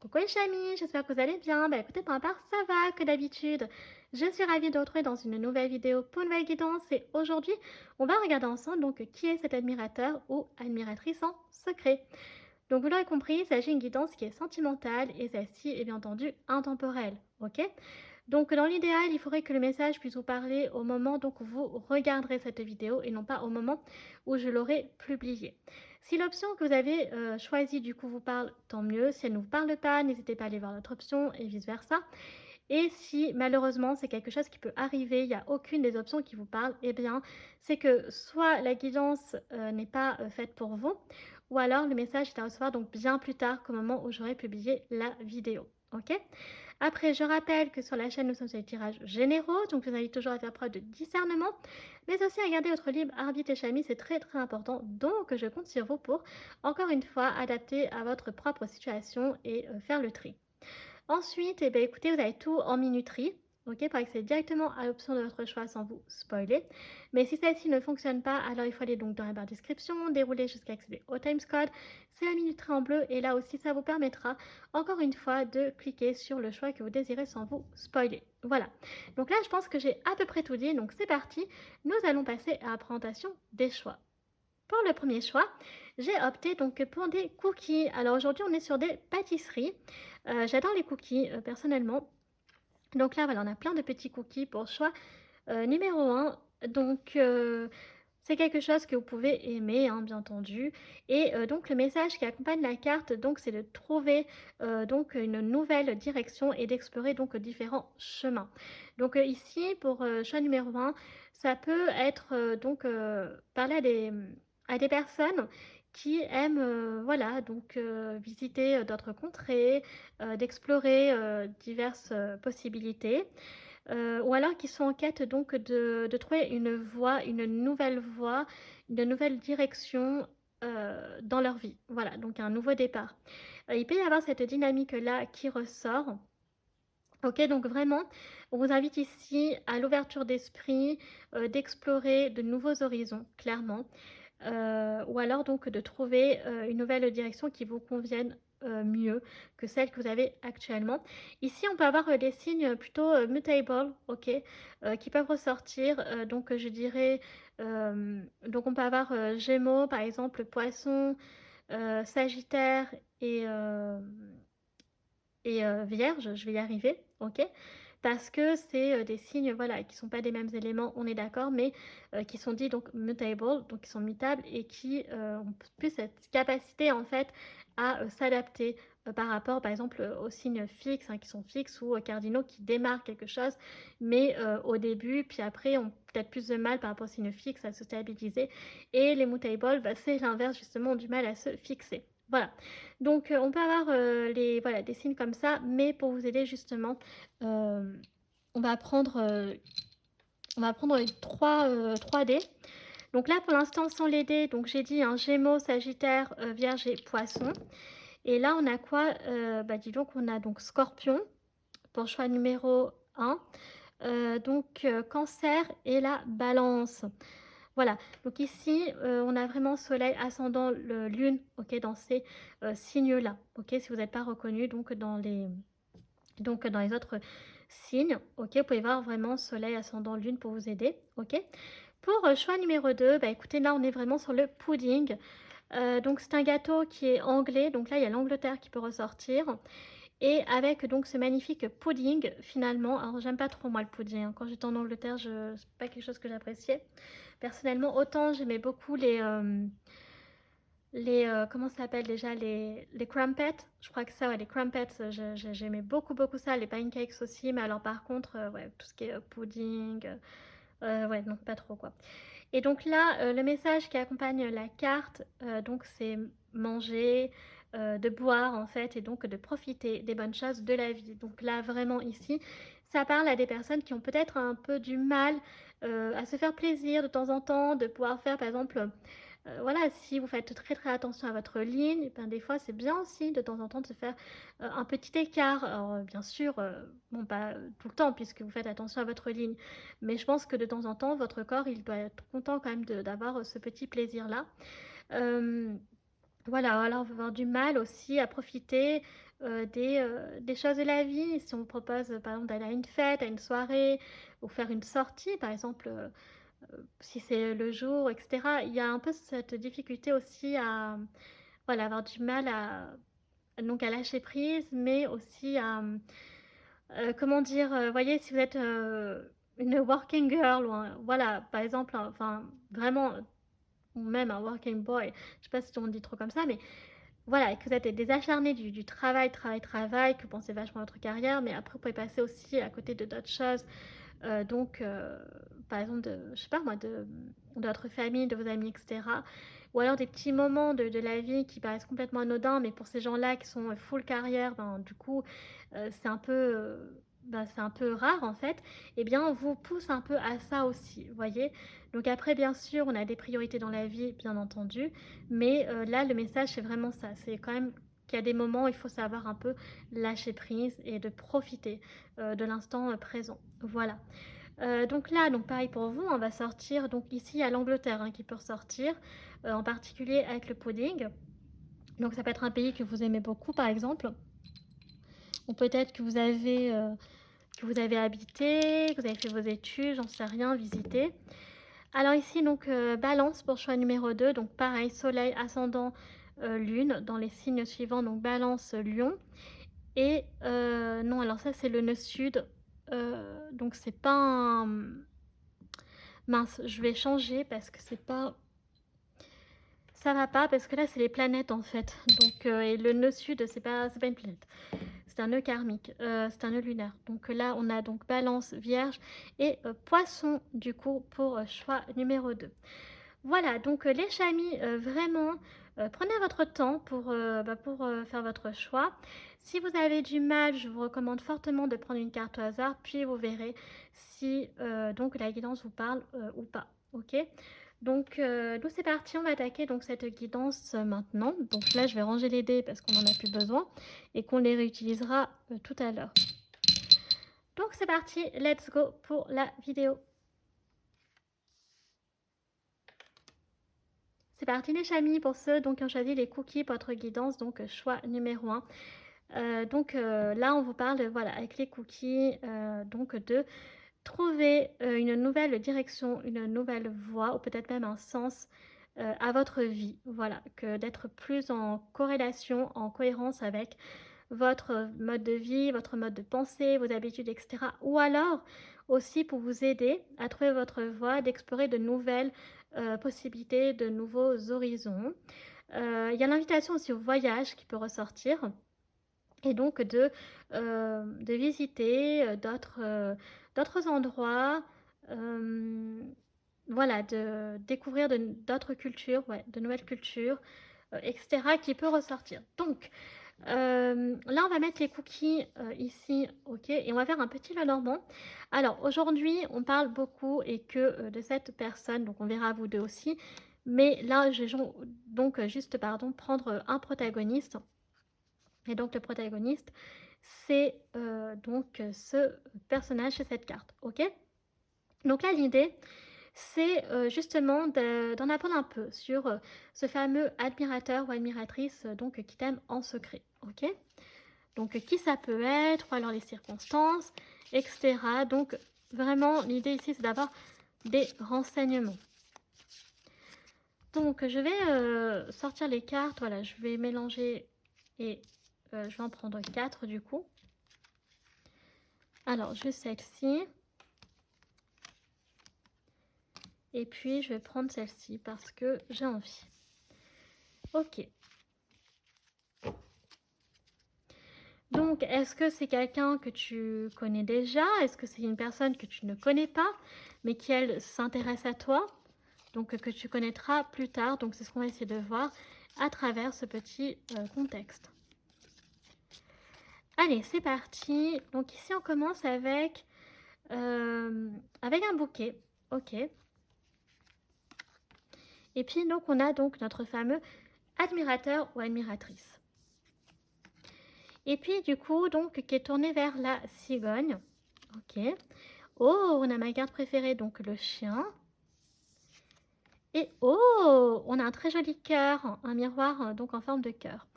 Coucou les amis, j'espère que vous allez bien. Bah écoutez, pour ma part, ça va que d'habitude. Je suis ravie de vous retrouver dans une nouvelle vidéo pour une nouvelle guidance et aujourd'hui, on va regarder ensemble donc qui est cet admirateur ou admiratrice en secret. Donc vous l'aurez compris, il s'agit d'une guidance qui est sentimentale et celle-ci est bien entendu intemporelle, ok? Donc dans l'idéal, il faudrait que le message puisse vous parler au moment donc où vous regarderez cette vidéo et non pas au moment où je l'aurai publiée. Si l'option que vous avez choisie du coup vous parle, tant mieux. Si elle ne vous parle pas, n'hésitez pas à aller voir l'autre option et vice-versa. Et si malheureusement c'est quelque chose qui peut arriver, il n'y a aucune des options qui vous parle, eh bien c'est que soit la guidance n'est pas faite pour vous, ou alors le message est à recevoir donc bien plus tard qu'au moment où j'aurai publié la vidéo. Ok? Après, je rappelle que sur la chaîne, nous sommes sur les tirages généraux, donc je vous invite toujours à faire preuve de discernement, mais aussi à garder votre libre arbitre et chamis, c'est très très important. Donc, je compte sur vous pour, encore une fois, adapter à votre propre situation et faire le tri. Ensuite, eh bien, écoutez, vous avez tout en minuterie, ok, pour accéder directement à l'option de votre choix sans vous spoiler. Mais si celle-ci ne fonctionne pas, alors il faut aller donc dans la barre description, dérouler jusqu'à accéder au Timescode. C'est la minuterie en bleu et là aussi, ça vous permettra encore une fois de cliquer sur le choix que vous désirez sans vous spoiler. Voilà. Donc là, je pense que j'ai à peu près tout dit, donc c'est parti. Nous allons passer à la présentation des choix. Pour le premier choix, j'ai opté donc pour des cookies. Alors aujourd'hui, on est sur des pâtisseries. J'adore les cookies personnellement. Donc là, voilà, on a plein de petits cookies pour choix numéro 1. Donc c'est quelque chose que vous pouvez aimer, hein, bien entendu. Et donc le message qui accompagne la carte, donc c'est de trouver donc une nouvelle direction et d'explorer donc différents chemins. Donc ici, pour choix numéro 1, ça peut être donc parler à des personnes qui aiment voilà, donc visiter d'autres contrées, d'explorer diverses possibilités. Ou alors qui sont en quête donc de trouver une nouvelle direction dans leur vie. Voilà, donc un nouveau départ. Il peut y avoir cette dynamique-là qui ressort. Ok, donc vraiment, on vous invite ici à l'ouverture d'esprit, d'explorer de nouveaux horizons, clairement. Ou alors donc de trouver une nouvelle direction qui vous convienne mieux que celle que vous avez actuellement. Ici, on peut avoir des signes plutôt mutable, ok, qui peuvent ressortir. Donc, je dirais, donc on peut avoir Gémeaux, par exemple, Poisson, Sagittaire et Vierge, je vais y arriver, ok? Parce que c'est des signes, voilà, qui ne sont pas des mêmes éléments, on est d'accord, mais qui sont dits donc mutable, donc qui sont mutables et qui ont plus cette capacité en fait à s'adapter par rapport, par exemple, aux signes fixes, hein, qui sont fixes ou aux cardinaux qui démarrent quelque chose, mais au début, puis après, ont peut-être plus de mal par rapport aux signes fixes à se stabiliser. Et les mutables, bah, c'est l'inverse justement, ont du mal à se fixer. Voilà. Donc, on peut avoir voilà, des signes comme ça, mais pour vous aider justement, euh, on va prendre, euh, on va prendre les 3 dés. Donc là, pour l'instant, sans les dés, donc j'ai dit un Gémeaux, Sagittaire, Vierge et Poisson. Et là, on a quoi? Bah, dis donc, on a donc Scorpion pour choix numéro 1. Donc, Cancer et la Balance. Voilà, donc ici, on a vraiment soleil, ascendant, lune, ok, dans ces signes-là, ok, si vous n'êtes pas reconnu donc dans les autres signes, ok, vous pouvez voir vraiment soleil, ascendant, lune pour vous aider, ok. Pour choix numéro 2, bah écoutez, là on est vraiment sur le pudding. Donc c'est un gâteau qui est anglais, donc là il y a l'Angleterre qui peut ressortir. Et avec donc ce magnifique pudding finalement, alors j'aime pas trop moi le pudding, hein. Quand j'étais en Angleterre, c'est pas quelque chose que j'appréciais. Personnellement, autant j'aimais beaucoup comment ça s'appelle déjà, les crumpets, je crois que ça, ouais, les crumpets, j'aimais beaucoup beaucoup ça, les pancakes aussi, mais alors par contre, ouais, tout ce qui est pudding, ouais, non, pas trop quoi. Et donc là, le message qui accompagne la carte, donc c'est manger, de boire en fait, et donc de profiter des bonnes choses de la vie. Donc là, vraiment ici, ça parle à des personnes qui ont peut-être un peu du mal à se faire plaisir de temps en temps, de pouvoir faire par exemple, voilà, si vous faites très très attention à votre ligne, ben, des fois c'est bien aussi de temps en temps de se faire un petit écart. Alors bien sûr, bon pas tout le temps puisque vous faites attention à votre ligne, mais je pense que de temps en temps, votre corps, il doit être content quand même d'avoir ce petit plaisir-là. Euh, Voilà, alors on va avoir du mal aussi à profiter des choses de la vie. Si on vous propose, par exemple, d'aller à une fête, à une soirée, ou faire une sortie, par exemple, si c'est le jour, etc. Il y a un peu cette difficulté aussi à, voilà, avoir du mal donc à lâcher prise, mais aussi à, comment dire, voyez, si vous êtes une working girl, ou voilà, par exemple, enfin, vraiment, ou même un working boy, je sais pas si on dit trop comme ça, mais voilà, et que vous êtes des acharnés du travail, travail, travail, que vous pensez vachement à votre carrière, mais après, vous pouvez passer aussi à côté de d'autres choses. Donc, par exemple, je sais pas moi, de votre famille, de vos amis, etc. Ou alors des petits moments de la vie qui paraissent complètement anodins, mais pour ces gens-là qui sont full carrière, ben, du coup, c'est un peu, ben, c'est un peu rare en fait, et bien, on vous pousse un peu à ça aussi, vous voyez. Donc après, bien sûr, on a des priorités dans la vie, bien entendu, mais là, le message, c'est vraiment ça. C'est quand même qu'il y a des moments où il faut savoir un peu lâcher prise et de profiter de l'instant présent. Voilà. Donc là, donc pareil pour vous, on va sortir. Donc ici, il y a l'Angleterre hein, qui peut ressortir, en particulier avec le pudding. Donc ça peut être un pays que vous aimez beaucoup, par exemple, ou peut-être que vous avez habité, que vous avez fait vos études, j'en sais rien, visité. Alors ici, donc Balance pour choix numéro 2. Donc pareil, Soleil, Ascendant, Lune, dans les signes suivants. Donc Balance, Lion. Et non, alors ça, c'est le nœud sud. Donc c'est pas un... Mince, je vais changer parce que c'est pas... Ça va pas parce que là, c'est les planètes en fait. Donc, et le nœud sud, c'est pas une planète. C'est un nœud karmique, c'est un nœud lunaire. Donc là, on a donc Balance, Vierge et Poisson du coup pour choix numéro 2. Voilà, donc les chamis, vraiment, prenez votre temps pour faire votre choix. Si vous avez du mal, je vous recommande fortement de prendre une carte au hasard, puis vous verrez si donc la guidance vous parle ou pas. Ok. Donc nous c'est parti, on va attaquer donc cette guidance maintenant. Donc là je vais ranger les dés parce qu'on n'en a plus besoin et qu'on les réutilisera tout à l'heure. Donc c'est parti, let's go pour la vidéo. C'est parti les chamis pour ceux donc, qui ont choisi les cookies pour votre guidance, donc choix numéro 1. Là, on vous parle, voilà, avec les cookies, donc de trouver une nouvelle direction, une nouvelle voie, ou peut-être même un sens à votre vie. Voilà, que d'être plus en corrélation, en cohérence avec votre mode de vie, votre mode de pensée, vos habitudes, etc. Ou alors aussi pour vous aider à trouver votre voie, d'explorer de nouvelles possibilités, de nouveaux horizons. Il y a l'invitation aussi au voyage qui peut ressortir et donc de visiter d'autres endroits, voilà, de découvrir d'autres cultures, ouais, de nouvelles cultures, etc. qui peut ressortir. Donc, là, on va mettre les cookies ici, ok, et on va faire un petit Lenormand. Alors, aujourd'hui, on parle beaucoup et que de cette personne, donc on verra vous deux aussi, mais là, je vais donc juste, pardon, prendre un protagoniste. Et donc, le protagoniste, c'est donc ce personnage et cette carte, ok. Donc là, l'idée, c'est justement d'en apprendre un peu sur ce fameux admirateur ou admiratrice donc qui t'aime en secret, ok. Donc qui ça peut être, ou alors les circonstances, etc. Donc vraiment, l'idée ici, c'est d'avoir des renseignements. Donc je vais sortir les cartes, voilà, je vais mélanger et je vais en prendre 4 du coup. Alors, juste celle-ci. Et puis, je vais prendre celle-ci parce que j'ai envie. Ok. Donc, est-ce que c'est quelqu'un que tu connais déjà? Est-ce que c'est une personne que tu ne connais pas, mais qui, elle, s'intéresse à toi? Donc, que tu connaîtras plus tard. Donc, c'est ce qu'on va essayer de voir à travers ce petit contexte. Allez, c'est parti. Donc, ici, on commence avec un bouquet. Ok. Et puis, donc, on a donc notre fameux admirateur ou admiratrice. Et puis, du coup, donc, qui est tourné vers la cigogne. Ok. Oh, on a ma carte préférée, donc le chien. Et oh, on a un très joli cœur, un miroir donc en forme de cœur.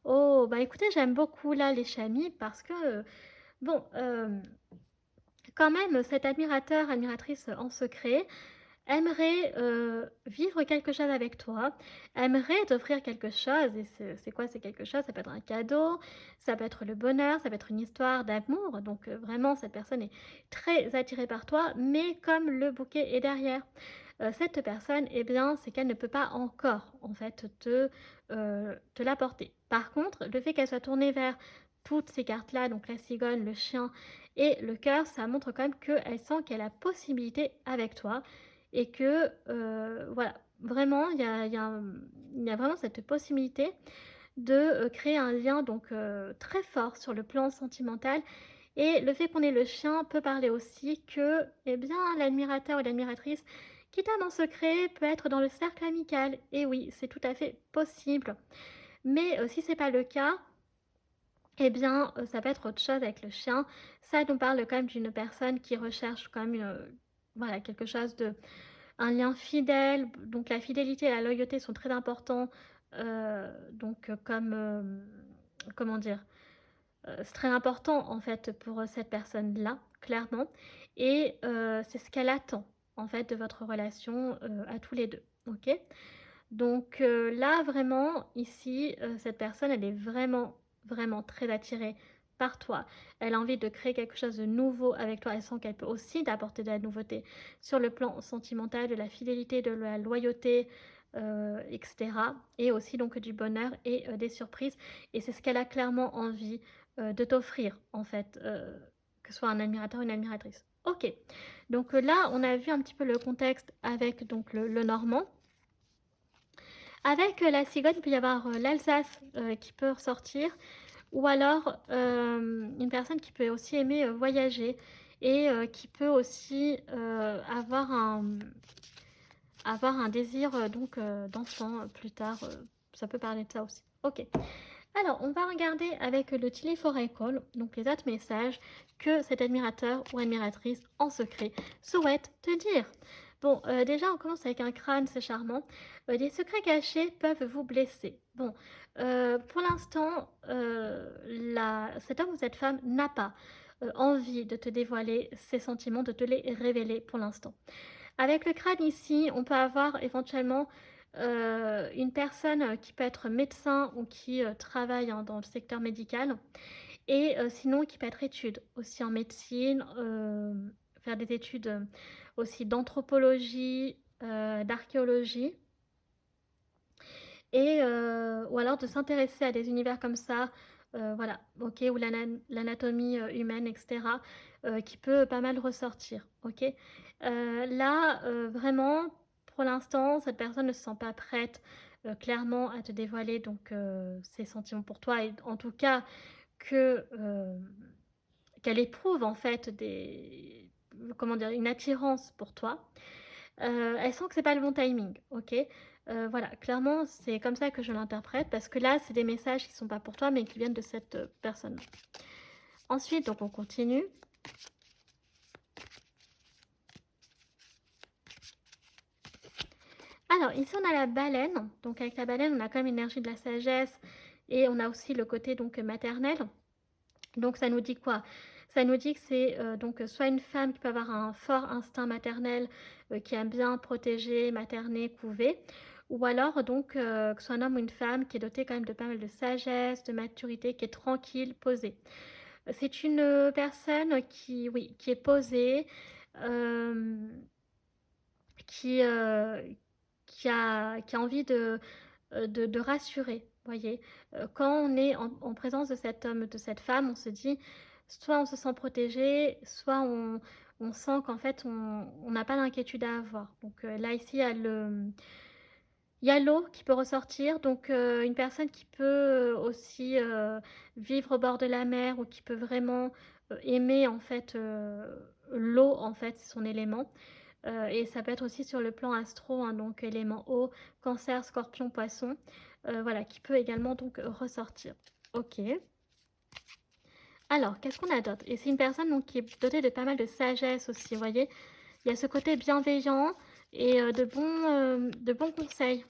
Oh, bah écoutez, j'aime beaucoup là les chamis parce que, bon, quand même, cet admirateur, admiratrice en secret aimerait vivre quelque chose avec toi, aimerait t'offrir quelque chose. Et c'est quoi c'est quelque chose? Ça peut être un cadeau, ça peut être le bonheur, ça peut être une histoire d'amour. Donc vraiment, cette personne est très attirée par toi, mais comme le bouquet est derrière. Cette personne, eh bien, c'est qu'elle ne peut pas encore, en fait, te l'apporter. Par contre, le fait qu'elle soit tournée vers toutes ces cartes-là, donc la cigogne, le chien et le cœur, ça montre quand même qu'elle sent qu'elle a possibilité avec toi et que, voilà, vraiment, il y a vraiment cette possibilité de créer un lien donc très fort sur le plan sentimental. Et le fait qu'on ait le chien peut parler aussi que, eh bien, l'admirateur ou l'admiratrice qui t'aime en secret peut être dans le cercle amical. Et oui, c'est tout à fait possible. Mais si c'est pas le cas, eh bien, ça peut être autre chose avec le chien. Ça nous parle quand même d'une personne qui recherche quand même, voilà, quelque chose de un lien fidèle. Donc la fidélité et la loyauté sont très importants, donc comme, comment dire? C'est très important en fait pour, cette personne-là, clairement. Et c'est ce qu'elle attend en fait de votre relation, à tous les 2. OK? Donc là vraiment ici, cette personne elle est vraiment, vraiment très attirée par toi. Elle a envie de créer quelque chose de nouveau avec toi. Elle sent qu'elle peut aussi t'apporter de la nouveauté sur le plan sentimental, de la fidélité, de la loyauté, et cetera, et aussi donc du bonheur et des surprises. Et c'est ce qu'elle a clairement envie, de t'offrir en fait, que ce soit un admirateur ou une admiratrice. OK. Donc là, on a vu un petit peu le contexte avec donc le normand. Avec la cigogne, il peut y avoir l'Alsace qui peut ressortir, ou alors une personne qui peut aussi aimer voyager et qui peut aussi avoir un désir donc d'enfant plus tard. Ça peut parler de ça aussi. Ok. Alors, on va regarder avec le Teleforecall, donc les autres messages que cet admirateur ou admiratrice en secret souhaite te dire. Bon, déjà, on commence avec un crâne, c'est charmant. Des secrets cachés peuvent vous blesser. Bon, pour l'instant, cet homme ou cette femme n'a pas envie de te dévoiler ses sentiments, de te les révéler pour l'instant. Avec le crâne ici, on peut avoir éventuellement une personne qui peut être médecin ou qui travaille dans le secteur médical, et sinon qui peut être études aussi en médecine, faire des études aussi d'anthropologie, d'archéologie, et ou alors de s'intéresser à des univers comme ça, voilà, ok, ou l'anatomie humaine, etc., qui peut pas mal ressortir, ok. Là, vraiment, pour l'instant, cette personne ne se sent pas prête, clairement, à te dévoiler donc ses sentiments pour toi, et en tout cas que qu'elle éprouve en fait comment dire, une attirance pour toi. Elle sent que c'est pas le bon timing, OK? Voilà, clairement, c'est comme ça que je l'interprète parce que là, c'est des messages qui sont pas pour toi, mais qui viennent de cette, personne. Ensuite, donc on continue. Alors ici, on a la baleine. Donc avec la baleine, on a quand même l'énergie de la sagesse et on a aussi le côté donc maternel. Donc ça nous dit quoi? Ça nous dit que c'est donc soit une femme qui peut avoir un fort instinct maternel, qui aime bien protéger, materner, couver, ou alors donc que ce soit un homme ou une femme qui est doté quand même de pas mal de sagesse, de maturité, qui est tranquille, posée. C'est une personne qui, oui, qui est posée, euh, qui, qui a envie de rassurer, voyez. Quand on est en présence de cet homme, de cette femme, on se dit, soit on se sent protégé, soit on sent qu'en fait, on n'a pas d'inquiétude à avoir. Donc là, ici, il y a l'eau qui peut ressortir, donc une personne qui peut aussi vivre au bord de la mer ou qui peut vraiment aimer en fait l'eau, en fait, c'est son élément. Et ça peut être aussi sur le plan astro, hein, donc élément eau, cancer, scorpion, poisson, voilà, qui peut également donc ressortir. Ok. Alors, qu'est-ce qu'on a d'autre? Et c'est une personne donc, qui est dotée de pas mal de sagesse aussi, vous voyez. Il y a ce côté bienveillant et de bons conseils.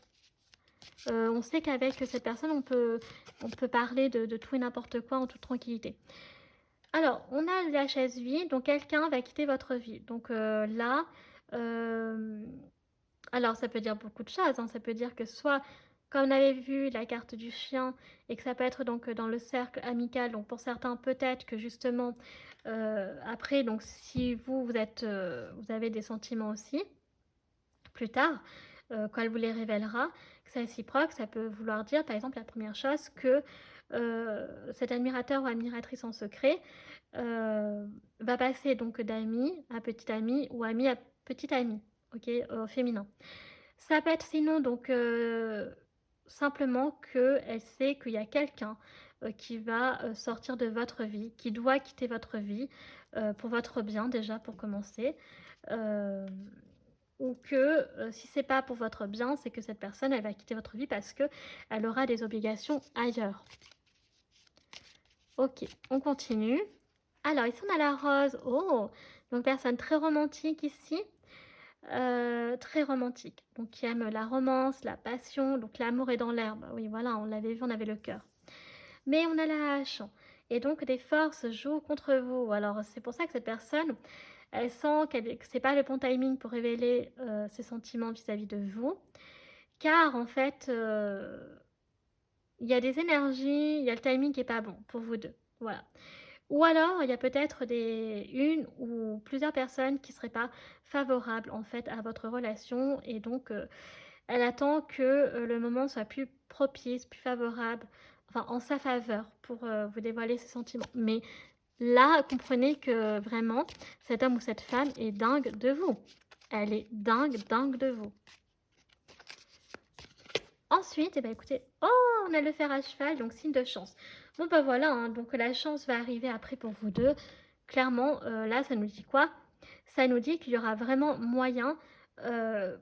On sait qu'avec cette personne, on peut parler de tout et n'importe quoi en toute tranquillité. Alors, on a la chaise vide, donc quelqu'un va quitter votre vie. Donc là, euh, alors ça peut dire beaucoup de choses, hein. Ça peut dire que soit, comme on avait vu la carte du chien, et que ça peut être donc dans le cercle amical, donc pour certains peut-être que justement, après, donc si vous avez des sentiments aussi, plus tard, quand elle vous les révélera, que c'est réciproque, ça peut vouloir dire, par exemple, la première chose, que cet admirateur ou admiratrice en secret va passer donc d'ami à petit ami ou ami à petit ami, ok, au féminin. Ça peut être sinon donc simplement qu'elle sait qu'il y a quelqu'un qui va sortir de votre vie, qui doit quitter votre vie pour votre bien déjà pour commencer. Euh, ou que si c'est pas pour votre bien, c'est que cette personne elle va quitter votre vie parce que elle aura des obligations ailleurs. Ok, on continue. Alors ici on a la rose. Oh, donc personne très romantique ici. Très romantique. Donc qui aime la romance, la passion. Donc l'amour est dans l'herbe. Oui, voilà, on l'avait vu, on avait le cœur. Mais on a la hache. Et donc des forces jouent contre vous. Alors c'est pour ça que cette personne, elle sent que c'est pas le bon timing pour révéler ses sentiments vis-à-vis de vous. Car en fait, il y a des énergies, il y a le timing qui est pas bon pour vous deux. Voilà. Ou alors, il y a peut-être une ou plusieurs personnes qui ne seraient pas favorables en fait à votre relation et donc elle attend que le moment soit plus propice, plus favorable, enfin en sa faveur pour vous dévoiler ses sentiments. Mais là, comprenez que vraiment, cet homme ou cette femme est dingue de vous. Elle est dingue, dingue de vous. Ensuite, eh ben, écoutez, oh, on a le fer à cheval, donc signe de chance. Bon, ben voilà, hein, donc la chance va arriver après pour vous deux. Clairement, là, ça nous dit quoi? Ça nous dit qu'il y aura vraiment moyen, euh,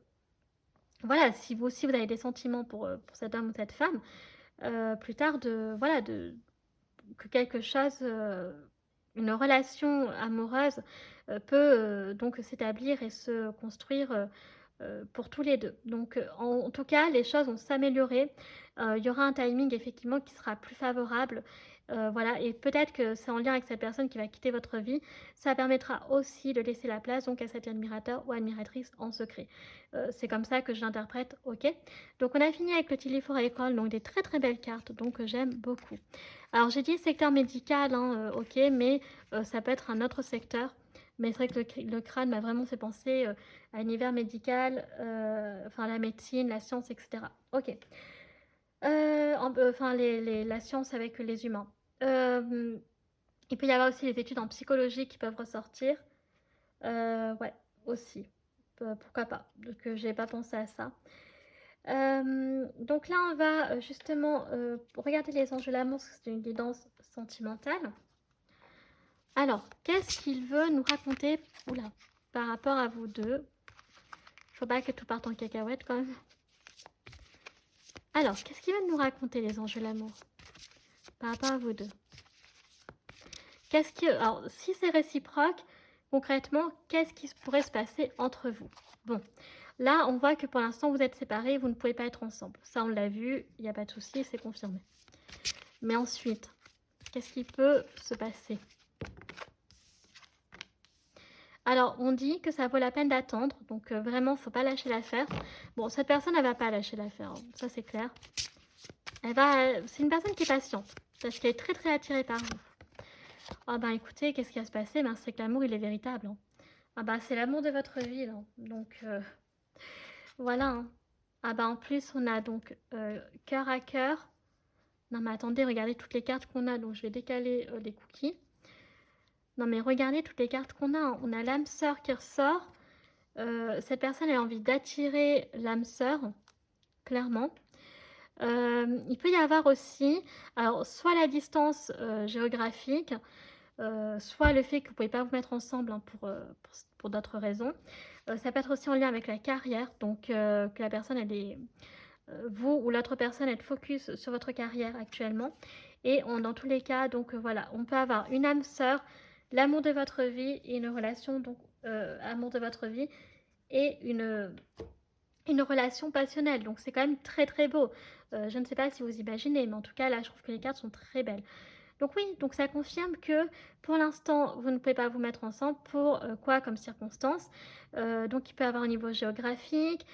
voilà, si vous aussi vous avez des sentiments pour cet homme ou cette femme, plus tard, que quelque chose, une relation amoureuse peut donc s'établir et se construire pour tous les deux. Donc en tout cas, les choses vont s'améliorer. Il y aura un timing effectivement qui sera plus favorable. Voilà, et peut-être que c'est en lien avec cette personne qui va quitter votre vie. Ça permettra aussi de laisser la place donc à cet admirateur ou admiratrice en secret. C'est comme ça que je l'interprète, ok? Donc on a fini avec le Tilly for École, donc des très très belles cartes, donc j'aime beaucoup. Alors j'ai dit secteur médical, hein, ok, mais ça peut être un autre secteur. Mais c'est vrai que le crâne m'a vraiment fait penser à l'univers médical, enfin la médecine, la science, etc. Ok. Enfin la science avec les humains. Euh, il peut y avoir aussi les études en psychologie qui peuvent ressortir. Ouais, aussi. Pourquoi pas. Donc j'ai pas pensé à ça. Donc là, on va justement regarder les enjeux de l'amour, parce que c'est une guidance sentimentale. Alors, qu'est-ce qu'il veut nous raconter oula, par rapport à vous deux? Faut pas que tout parte en cacahuète quand même. Alors, qu'est-ce qu'il veut nous raconter les enjeux de l'amour par rapport à vous deux? Alors, si c'est réciproque, concrètement, qu'est-ce qui pourrait se passer entre vous? Bon, là, on voit que pour l'instant, vous êtes séparés, vous ne pouvez pas être ensemble. Ça, on l'a vu, il n'y a pas de souci, c'est confirmé. Mais ensuite, qu'est-ce qui peut se passer? Alors, on dit que ça vaut la peine d'attendre, donc vraiment, faut pas lâcher l'affaire. Bon, cette personne, elle va pas lâcher l'affaire, hein, ça c'est clair. C'est une personne qui est patiente, parce qu'elle est très très attirée par vous. Ah ben écoutez, qu'est-ce qui va se passer? Ben, c'est que l'amour, il est véritable, hein. Ah ben, c'est l'amour de votre vie, là. Donc, voilà, hein. Ah ben, en plus, on a donc cœur à cœur. Non mais attendez, regardez toutes les cartes qu'on a, donc je vais décaler les cookies. Non mais regardez toutes les cartes qu'on a, hein. On a l'âme sœur qui ressort. Cette personne a envie d'attirer l'âme sœur, clairement. Il peut y avoir aussi, alors, soit la distance géographique, soit le fait que vous ne pouvez pas vous mettre ensemble, hein, pour d'autres raisons. Ça peut être aussi en lien avec la carrière, donc que la personne, vous ou l'autre personne, elle focus sur votre carrière actuellement. Et dans tous les cas, donc voilà, on peut avoir une âme sœur, l'amour de votre vie et une relation, donc amour de votre vie et une relation passionnelle. Donc c'est quand même très très beau. Je ne sais pas si vous imaginez, mais en tout cas là je trouve que les cartes sont très belles. Donc oui, donc ça confirme que pour l'instant, vous ne pouvez pas vous mettre ensemble pour quoi comme circonstance. Donc il peut y avoir au niveau géographique,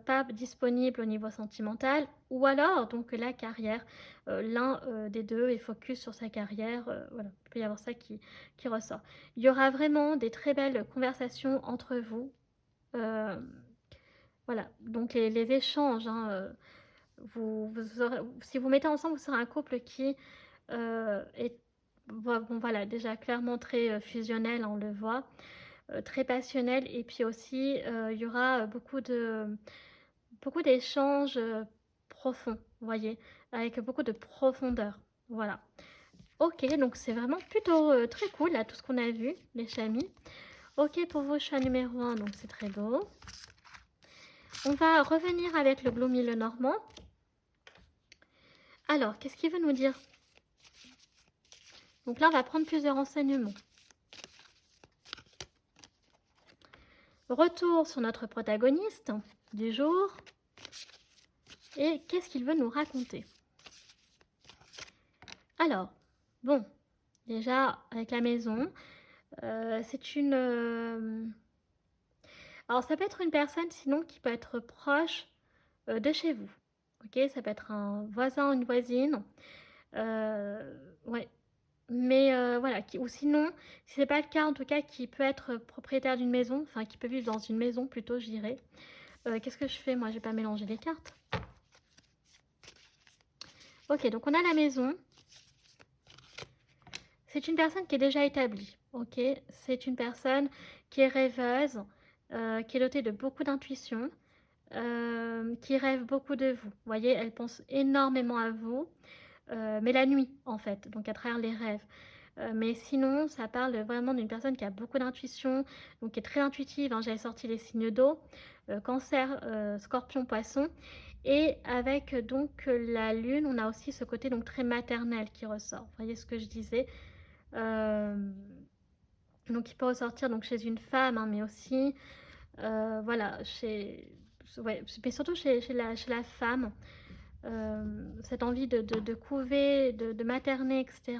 pas disponible au niveau sentimental, ou alors donc la carrière. L'un des deux est focus sur sa carrière. Voilà, il peut y avoir ça qui ressort. Il y aura vraiment des très belles conversations entre vous. Euh, voilà, donc les échanges, hein, si vous mettez ensemble, vous serez un couple qui est bon, voilà, déjà clairement très fusionnel, on le voit, très passionnel, et puis aussi il y aura beaucoup d'échanges profonds, vous voyez, avec beaucoup de profondeur. Voilà. Ok, donc c'est vraiment plutôt très cool là, tout ce qu'on a vu, les chamis. Ok, pour vos choix numéro 1, donc c'est très beau. On va revenir avec le Gloomy le Normand. Alors, qu'est-ce qu'il veut nous dire? Donc là, on va prendre plusieurs renseignements. Retour sur notre protagoniste du jour. Et qu'est-ce qu'il veut nous raconter? Alors, bon, déjà, avec la maison, c'est une... alors, ça peut être une personne, sinon, qui peut être proche de chez vous. Ok, ça peut être un voisin ou une voisine. Ouais. Mais voilà, ou sinon, si c'est pas le cas, en tout cas, qui peut être propriétaire d'une maison, enfin, qui peut vivre dans une maison plutôt, je dirais. Qu'est-ce que je fais? Moi, je vais pas mélanger les cartes. Ok, donc on a la maison. C'est une personne qui est déjà établie. Ok, c'est une personne qui est rêveuse, qui est dotée de beaucoup d'intuition, qui rêve beaucoup de vous. Vous voyez, elle pense énormément à vous, mais la nuit en fait, donc à travers les rêves. Mais sinon, ça parle vraiment d'une personne qui a beaucoup d'intuition, donc qui est très intuitive, hein. J'avais sorti les signes d'eau, cancer, scorpion, poisson. Et avec donc la lune, on a aussi ce côté donc très maternel qui ressort. Vous voyez ce que je disais. Donc il peut ressortir donc chez une femme, hein, mais aussi voilà, ouais, mais surtout chez la femme. Cette envie de couver, de materner, etc.,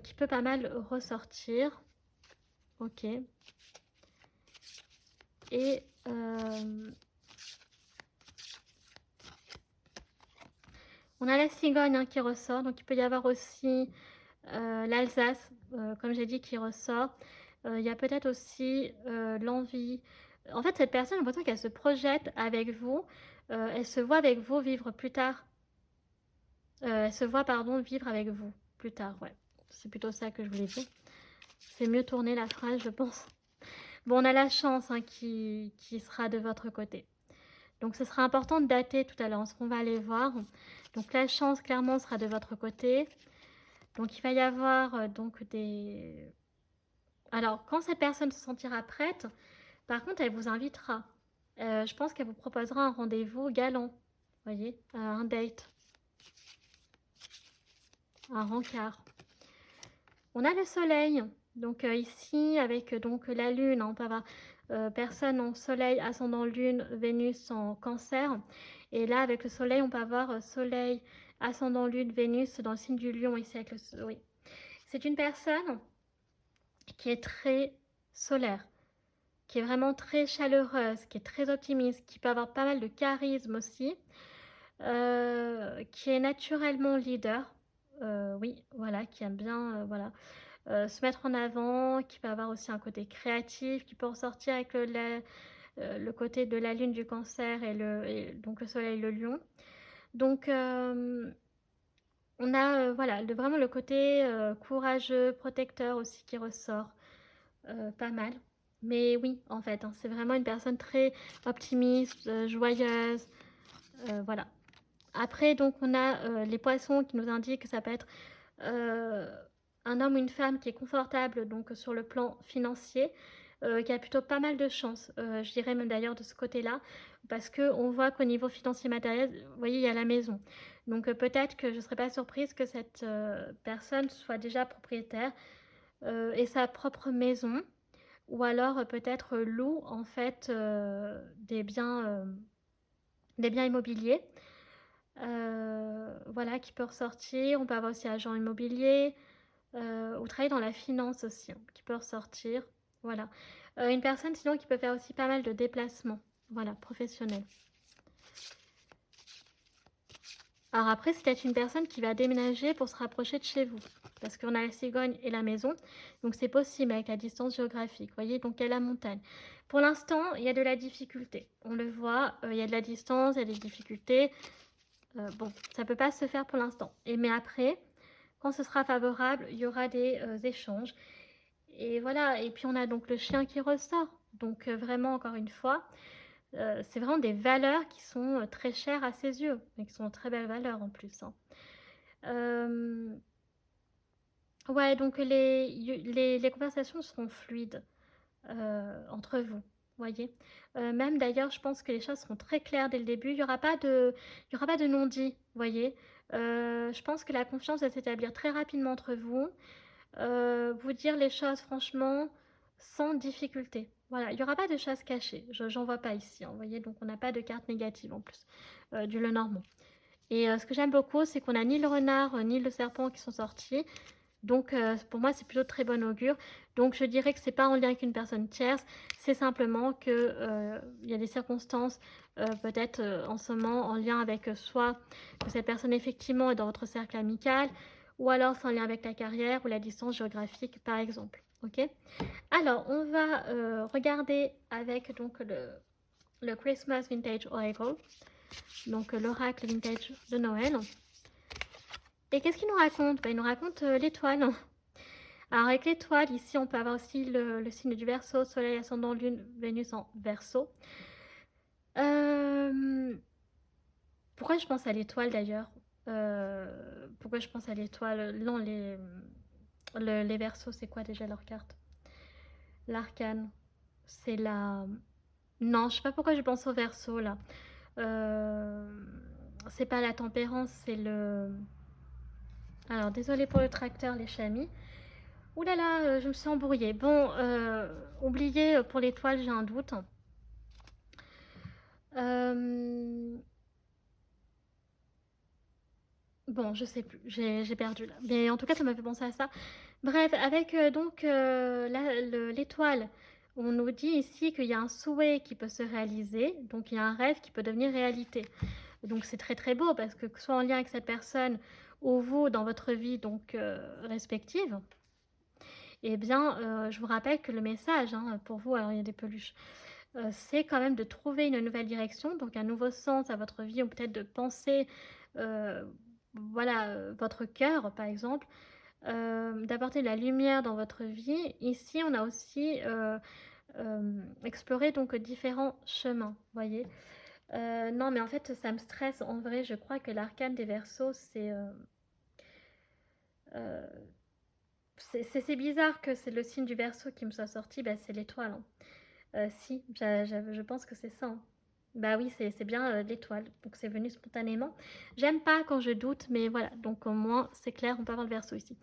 qui peut pas mal ressortir. Ok. Et on a la cigogne, hein, qui ressort, donc il peut y avoir aussi l'Alsace, comme j'ai dit, qui ressort. Il y a peut-être aussi l'envie. En fait, cette personne, j'ai l'impression qu'elle se projette avec vous, elle se voit avec vous vivre plus tard. Elle se voit, pardon, vivre avec vous plus tard, ouais. C'est plutôt ça que je voulais dire. C'est mieux tourner la phrase, je pense. Bon, on a la chance, hein, qui sera de votre côté. Donc, ce sera important de dater tout à l'heure, ce qu'on va aller voir. Donc, la chance, clairement, sera de votre côté. Donc, il va y avoir donc des... Alors, quand cette personne se sentira prête, par contre, elle vous invitera. Je pense qu'elle vous proposera un rendez-vous galant. Vous voyez, un date, un rencard. On a le soleil. Donc ici, avec donc la lune, hein, on peut avoir personne en soleil, ascendant lune, Vénus en cancer. Et là, avec le soleil, on peut avoir soleil, ascendant lune, Vénus dans le signe du lion ici avec le... Oui. C'est une personne qui est très solaire, qui est vraiment très chaleureuse, qui est très optimiste, qui peut avoir pas mal de charisme aussi, qui est naturellement leader. Oui, voilà, qui aime bien, voilà, se mettre en avant, qui peut avoir aussi un côté créatif, qui peut ressortir avec le côté de la lune du cancer donc le soleil le lion. Donc on a voilà, vraiment le côté courageux, protecteur aussi qui ressort pas mal. Mais oui, en fait, hein, c'est vraiment une personne très optimiste, joyeuse, voilà. Après, donc, on a les poissons qui nous indiquent que ça peut être euh, un homme ou une femme qui est confortable donc sur le plan financier, qui a plutôt pas mal de chance, je dirais même d'ailleurs de ce côté-là, parce qu'on voit qu'au niveau financier matériel, vous voyez, il y a la maison. Donc peut-être que je ne serais pas surprise que cette personne soit déjà propriétaire et sa propre maison. ou alors peut-être loue en fait des biens immobiliers. Voilà, qui peut ressortir. On peut avoir aussi agent immobilier ou travailler dans la finance aussi, hein, qui peut ressortir. Voilà. Une personne sinon qui peut faire aussi pas mal de déplacements, voilà, professionnels. Alors après, c'est peut-être une personne qui va déménager pour se rapprocher de chez vous. Parce qu'on a la cigogne et la maison. Donc c'est possible avec la distance géographique. Vous voyez, donc il y a la montagne. Pour l'instant, il y a de la difficulté. On le voit, il y a de la distance, il y a des difficultés. Bon, ça ne peut pas se faire pour l'instant. Mais après, quand ce sera favorable, il y aura des échanges. Et voilà, et puis on a donc le chien qui ressort. Donc vraiment, encore une fois, c'est vraiment des valeurs qui sont très chères à ses yeux, et qui sont de très belles valeurs en plus, hein. Ouais, donc les conversations seront fluides entre vous, voyez. Même d'ailleurs, je pense que les choses seront très claires dès le début. Il y aura pas de non-dit, voyez. Je pense que la confiance va s'établir très rapidement entre vous. Vous dire les choses franchement sans difficulté. Voilà, il n'y aura pas de choses cachées. J'en vois pas ici, hein, vous voyez. Donc on n'a pas de carte négative en plus du Lenormand. Et ce que j'aime beaucoup, c'est qu'on n'a ni le renard ni le serpent qui sont sortis. Donc pour moi, c'est plutôt de très bon augure. Donc je dirais que c'est pas en lien avec une personne tierce, c'est simplement que il y a des circonstances peut-être en ce moment en lien avec soit que cette personne effectivement est dans votre cercle amical, ou alors c'est en lien avec la carrière ou la distance géographique par exemple. Ok. Alors on va regarder avec donc le Christmas Vintage Oracle, donc l'oracle vintage de Noël. Et qu'est-ce qu'il nous raconte? Il nous raconte l'étoile. Alors avec l'étoile, ici on peut avoir aussi le signe du Verseau, Soleil, Ascendant, Lune, Vénus en Verseau. Pourquoi je pense à l'étoile d'ailleurs? Pourquoi je pense à l'étoile? Non, les Verseaux, c'est quoi déjà leur carte? L'arcane, c'est la... Non, je sais pas pourquoi je pense au Verseau là. C'est pas la tempérance, c'est le... Alors désolé pour le tracteur, les chamis. Ouh là là, je me suis embrouillée. Bon, oubliez, pour l'étoile, j'ai un doute. Bon, je sais plus, j'ai perdu là. Mais en tout cas, ça m'a fait penser à ça. Bref, avec donc l'étoile, on nous dit ici qu'il y a un souhait qui peut se réaliser, donc il y a un rêve qui peut devenir réalité. Donc c'est très très beau parce que soit en lien avec cette personne ou vous dans votre vie donc respective, eh bien, je vous rappelle que le message, hein, pour vous, alors il y a des peluches, c'est quand même de trouver une nouvelle direction, donc un nouveau sens à votre vie, ou peut-être de penser, voilà, votre cœur, par exemple, d'apporter de la lumière dans votre vie. Ici, on a aussi exploré donc différents chemins, voyez. Non, mais en fait, ça me stresse. En vrai, je crois que l'arcane des Verseaux, euh, c'est bizarre que c'est le signe du Verseau qui me soit sorti. Bah, c'est l'étoile, hein. Si, je pense que c'est ça, hein. Bah oui, c'est bien l'étoile, donc c'est venu spontanément. J'aime pas quand je doute, mais voilà, donc au moins c'est clair, on peut avoir le Verseau ici.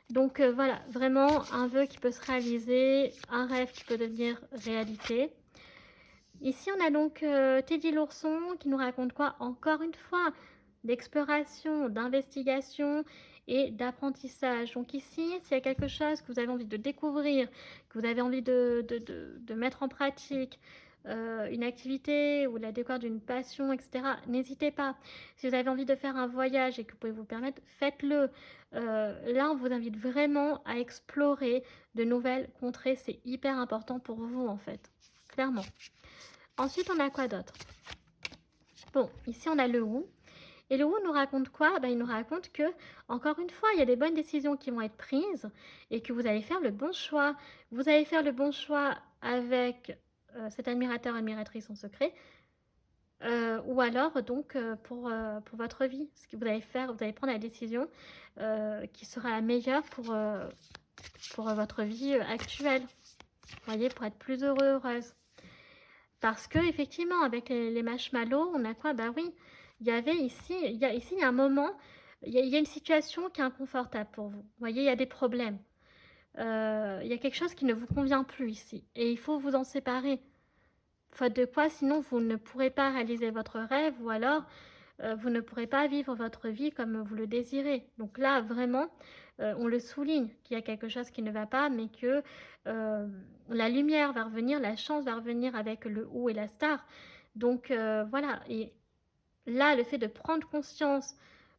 Donc voilà, vraiment un vœu qui peut se réaliser, un rêve qui peut devenir réalité. Ici, on a donc Teddy l'ourson qui nous raconte quoi? Encore une fois, d'exploration, d'investigation et d'apprentissage. Donc ici, s'il y a quelque chose que vous avez envie de découvrir, que vous avez envie de mettre en pratique, une activité ou la découverte d'une passion, etc., n'hésitez pas. Si vous avez envie de faire un voyage et que vous pouvez vous permettre, faites-le. Là, on vous invite vraiment à explorer de nouvelles contrées. C'est hyper important pour vous, en fait, clairement. Ensuite, on a quoi d'autre? Bon, ici, on a le ou. Et le ou nous raconte quoi? Il nous raconte que, encore une fois, il y a des bonnes décisions qui vont être prises et que vous allez faire le bon choix. Vous allez faire le bon choix avec cet admirateur, admiratrice en secret. Ou alors, donc, pour votre vie. Ce que vous allez faire, vous allez prendre la décision qui sera la meilleure pour votre vie actuelle. Vous voyez, pour être plus heureux, heureuse. Parce que effectivement, avec les marshmallows, on a quoi? Bah oui, il y avait ici, il y a un moment, il y a une situation qui est inconfortable pour vous. Vous voyez, il y a des problèmes. il y a quelque chose qui ne vous convient plus ici. Et il faut vous en séparer. Faute de quoi, sinon vous ne pourrez pas réaliser votre rêve ou alors vous ne pourrez pas vivre votre vie comme vous le désirez. Donc là, vraiment, on le souligne qu'il y a quelque chose qui ne va pas, mais que la lumière va revenir, la chance va revenir avec le ou et la star. Donc voilà, et là, le fait de prendre conscience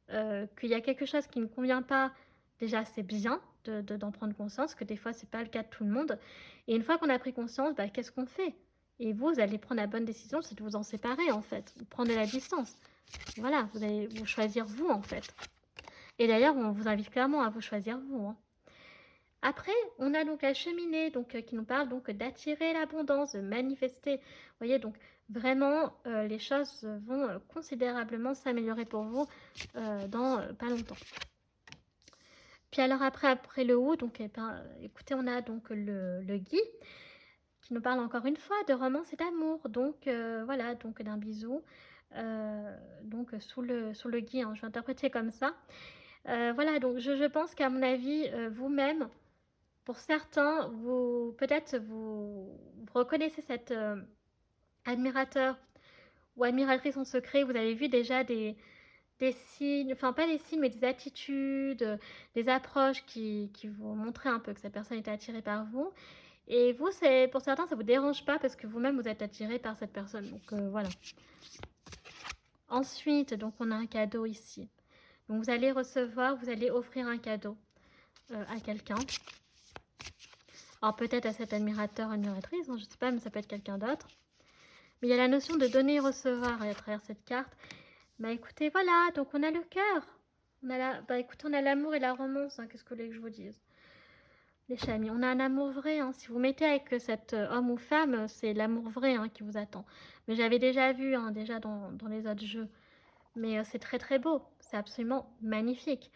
qu'il y a quelque chose qui ne convient pas, déjà c'est bien d'en prendre conscience, que des fois c'est pas le cas de tout le monde. Et une fois qu'on a pris conscience, bah, qu'est-ce qu'on fait? Et vous allez prendre la bonne décision, c'est de vous en séparer en fait, prendre de la distance. Voilà, vous allez vous choisir vous en fait. Et d'ailleurs, on vous invite clairement à vous choisir vous, hein. Après, on a donc la cheminée donc, qui nous parle donc d'attirer l'abondance, de manifester. Vous voyez, donc vraiment, les choses vont considérablement s'améliorer pour vous dans pas longtemps. Puis alors après le ou, donc écoutez, on a donc le gui qui nous parle encore une fois de romance et d'amour. Donc voilà, donc d'un bisou. Donc sous le gui, hein, je vais interpréter comme ça. Voilà, donc je pense qu'à mon avis, vous-même, pour certains, peut-être vous reconnaissez cet admirateur ou admiratrice en secret. Vous avez vu déjà des signes, enfin pas des signes, mais des attitudes, des approches qui vous montraient un peu que cette personne était attirée par vous. Et vous, pour certains, ça ne vous dérange pas parce que vous-même, vous êtes attiré par cette personne. Donc voilà. Ensuite, donc on a un cadeau ici. Donc vous allez recevoir, vous allez offrir un cadeau à quelqu'un. Alors peut-être à cet admirateur, admiratrice, hein, je ne sais pas, mais ça peut être quelqu'un d'autre. Mais il y a la notion de donner et recevoir à travers cette carte. Bah écoutez, voilà, donc on a le cœur. Écoutez, on a l'amour et la romance, hein, qu'est-ce que vous voulez que je vous dise? Les chamis, on a un amour vrai, hein. Si vous mettez avec cet homme ou femme, c'est l'amour vrai hein, qui vous attend. Mais j'avais déjà vu, hein, déjà dans les autres jeux. Mais c'est très très beau, c'est absolument magnifique.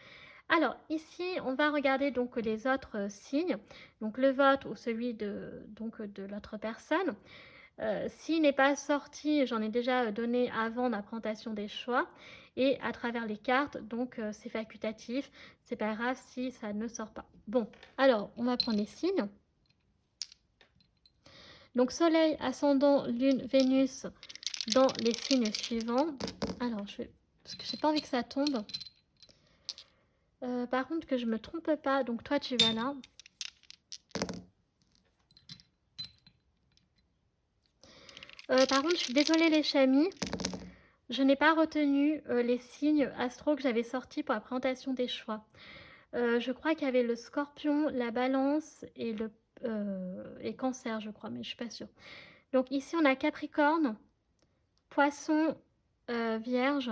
Alors ici, on va regarder donc les autres signes, donc le vote ou celui de l'autre personne. S'il n'est pas sorti, j'en ai déjà donné avant la présentation des choix. Et à travers les cartes, donc c'est facultatif, c'est pas grave si ça ne sort pas. Bon, alors on va prendre les signes. Donc Soleil, Ascendant, Lune, Vénus dans les signes suivants. Alors, parce que j'ai pas envie que ça tombe. Par contre, que je me trompe pas, donc toi tu vas là. Par contre, je suis désolée les chamis. Je n'ai pas retenu les signes astro que j'avais sortis pour la présentation des choix. Je crois qu'il y avait le scorpion, la balance et le cancer, je crois, mais je suis pas sûre. Donc ici, on a Capricorne, Poisson, Vierge,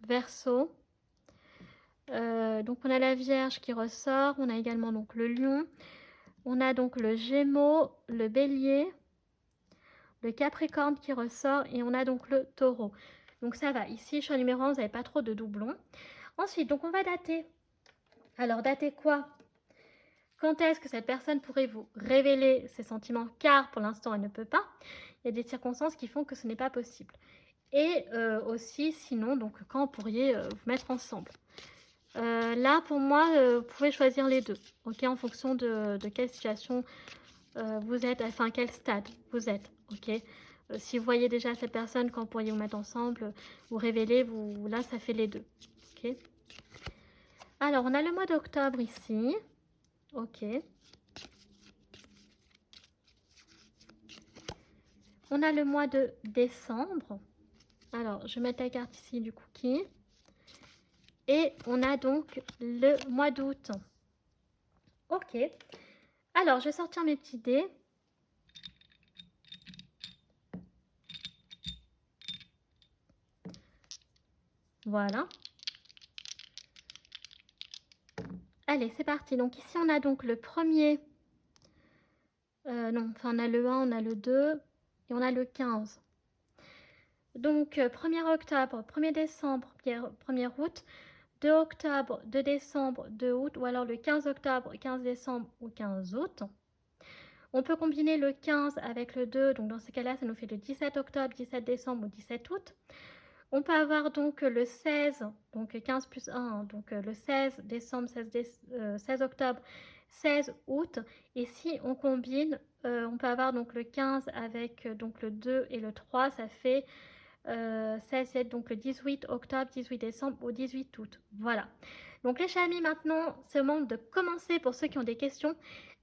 Verseau. Donc on a la Vierge qui ressort, on a également donc le Lion, on a donc le Gémeaux, le Bélier, le Capricorne qui ressort et on a donc le Taureau. Donc ça va, ici choix numéro 1, vous n'avez pas trop de doublons. Ensuite, donc on va dater. Alors dater quoi? Quand est-ce que cette personne pourrait vous révéler ses sentiments? Car pour l'instant, elle ne peut pas. Il y a des circonstances qui font que ce n'est pas possible. Et aussi, sinon, donc quand vous pourriez vous mettre ensemble. Là, pour moi, vous pouvez choisir les deux, ok, en fonction de quelle situation vous êtes, enfin quel stade vous êtes, ok. Si vous voyez déjà cette personne, quand vous pourriez vous mettre ensemble, vous révéler, là, ça fait les deux, ok. Alors, on a le mois d'octobre ici, ok. On a le mois de décembre. Alors, je vais mettre la carte ici du cookie. Et on a donc le mois d'août. Ok. Alors, je vais sortir mes petits dés. Voilà. Allez, c'est parti. Donc ici, on a donc le premier. Non, enfin, on a le 1, on a le 2 et on a le 15. Donc, 1er octobre, 1er décembre, 1er août, 2 octobre, 2 décembre, 2 août, ou alors le 15 octobre, 15 décembre ou 15 août. On peut combiner le 15 avec le 2, donc dans ce cas-là, ça nous fait le 17 octobre, 17 décembre ou 17 août. On peut avoir donc le 16, donc 15 plus 1, donc le 16 décembre, 16 octobre, 16 août. Et si on combine, on peut avoir donc le 15 avec donc le 2 et le 3, ça fait 16, 7, donc le 18 octobre, 18 décembre au 18 août. Voilà. Donc les chamis, maintenant, c'est le moment de commencer pour ceux qui ont des questions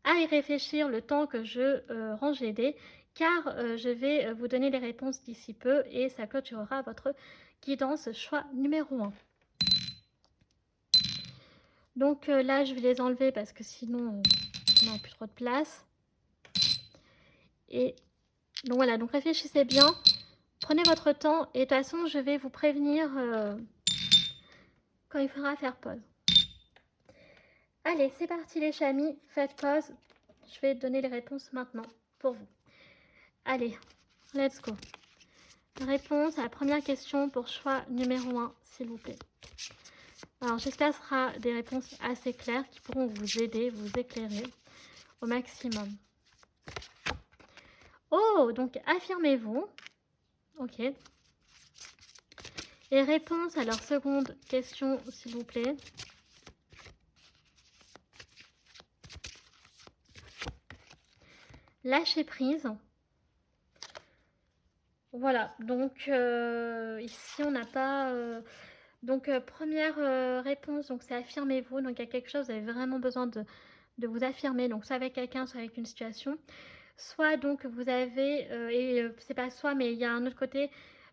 à y réfléchir le temps que je range les dés, car je vais vous donner les réponses d'ici peu et ça clôturera votre guidance choix numéro 1. Donc là, je vais les enlever parce que sinon, on n'a plus trop de place. Et donc voilà, donc réfléchissez bien, prenez votre temps et de toute façon, je vais vous prévenir quand il faudra faire pause. Allez, c'est parti les chamis, faites pause. Je vais donner les réponses maintenant pour vous. Allez, let's go. Réponse à la première question pour choix numéro 1, s'il vous plaît. Alors, j'espère que ce sera des réponses assez claires qui pourront vous aider, vous éclairer au maximum. Oh, donc affirmez-vous. Ok. Et réponse à leur seconde question, s'il vous plaît. Lâcher prise. Voilà, donc ici on n'a pas... donc première réponse, donc c'est affirmez-vous. Donc il y a quelque chose, vous avez vraiment besoin de vous affirmer, donc soit avec quelqu'un, soit avec une situation. Soit donc vous avez, c'est pas soit, mais il y a un autre côté,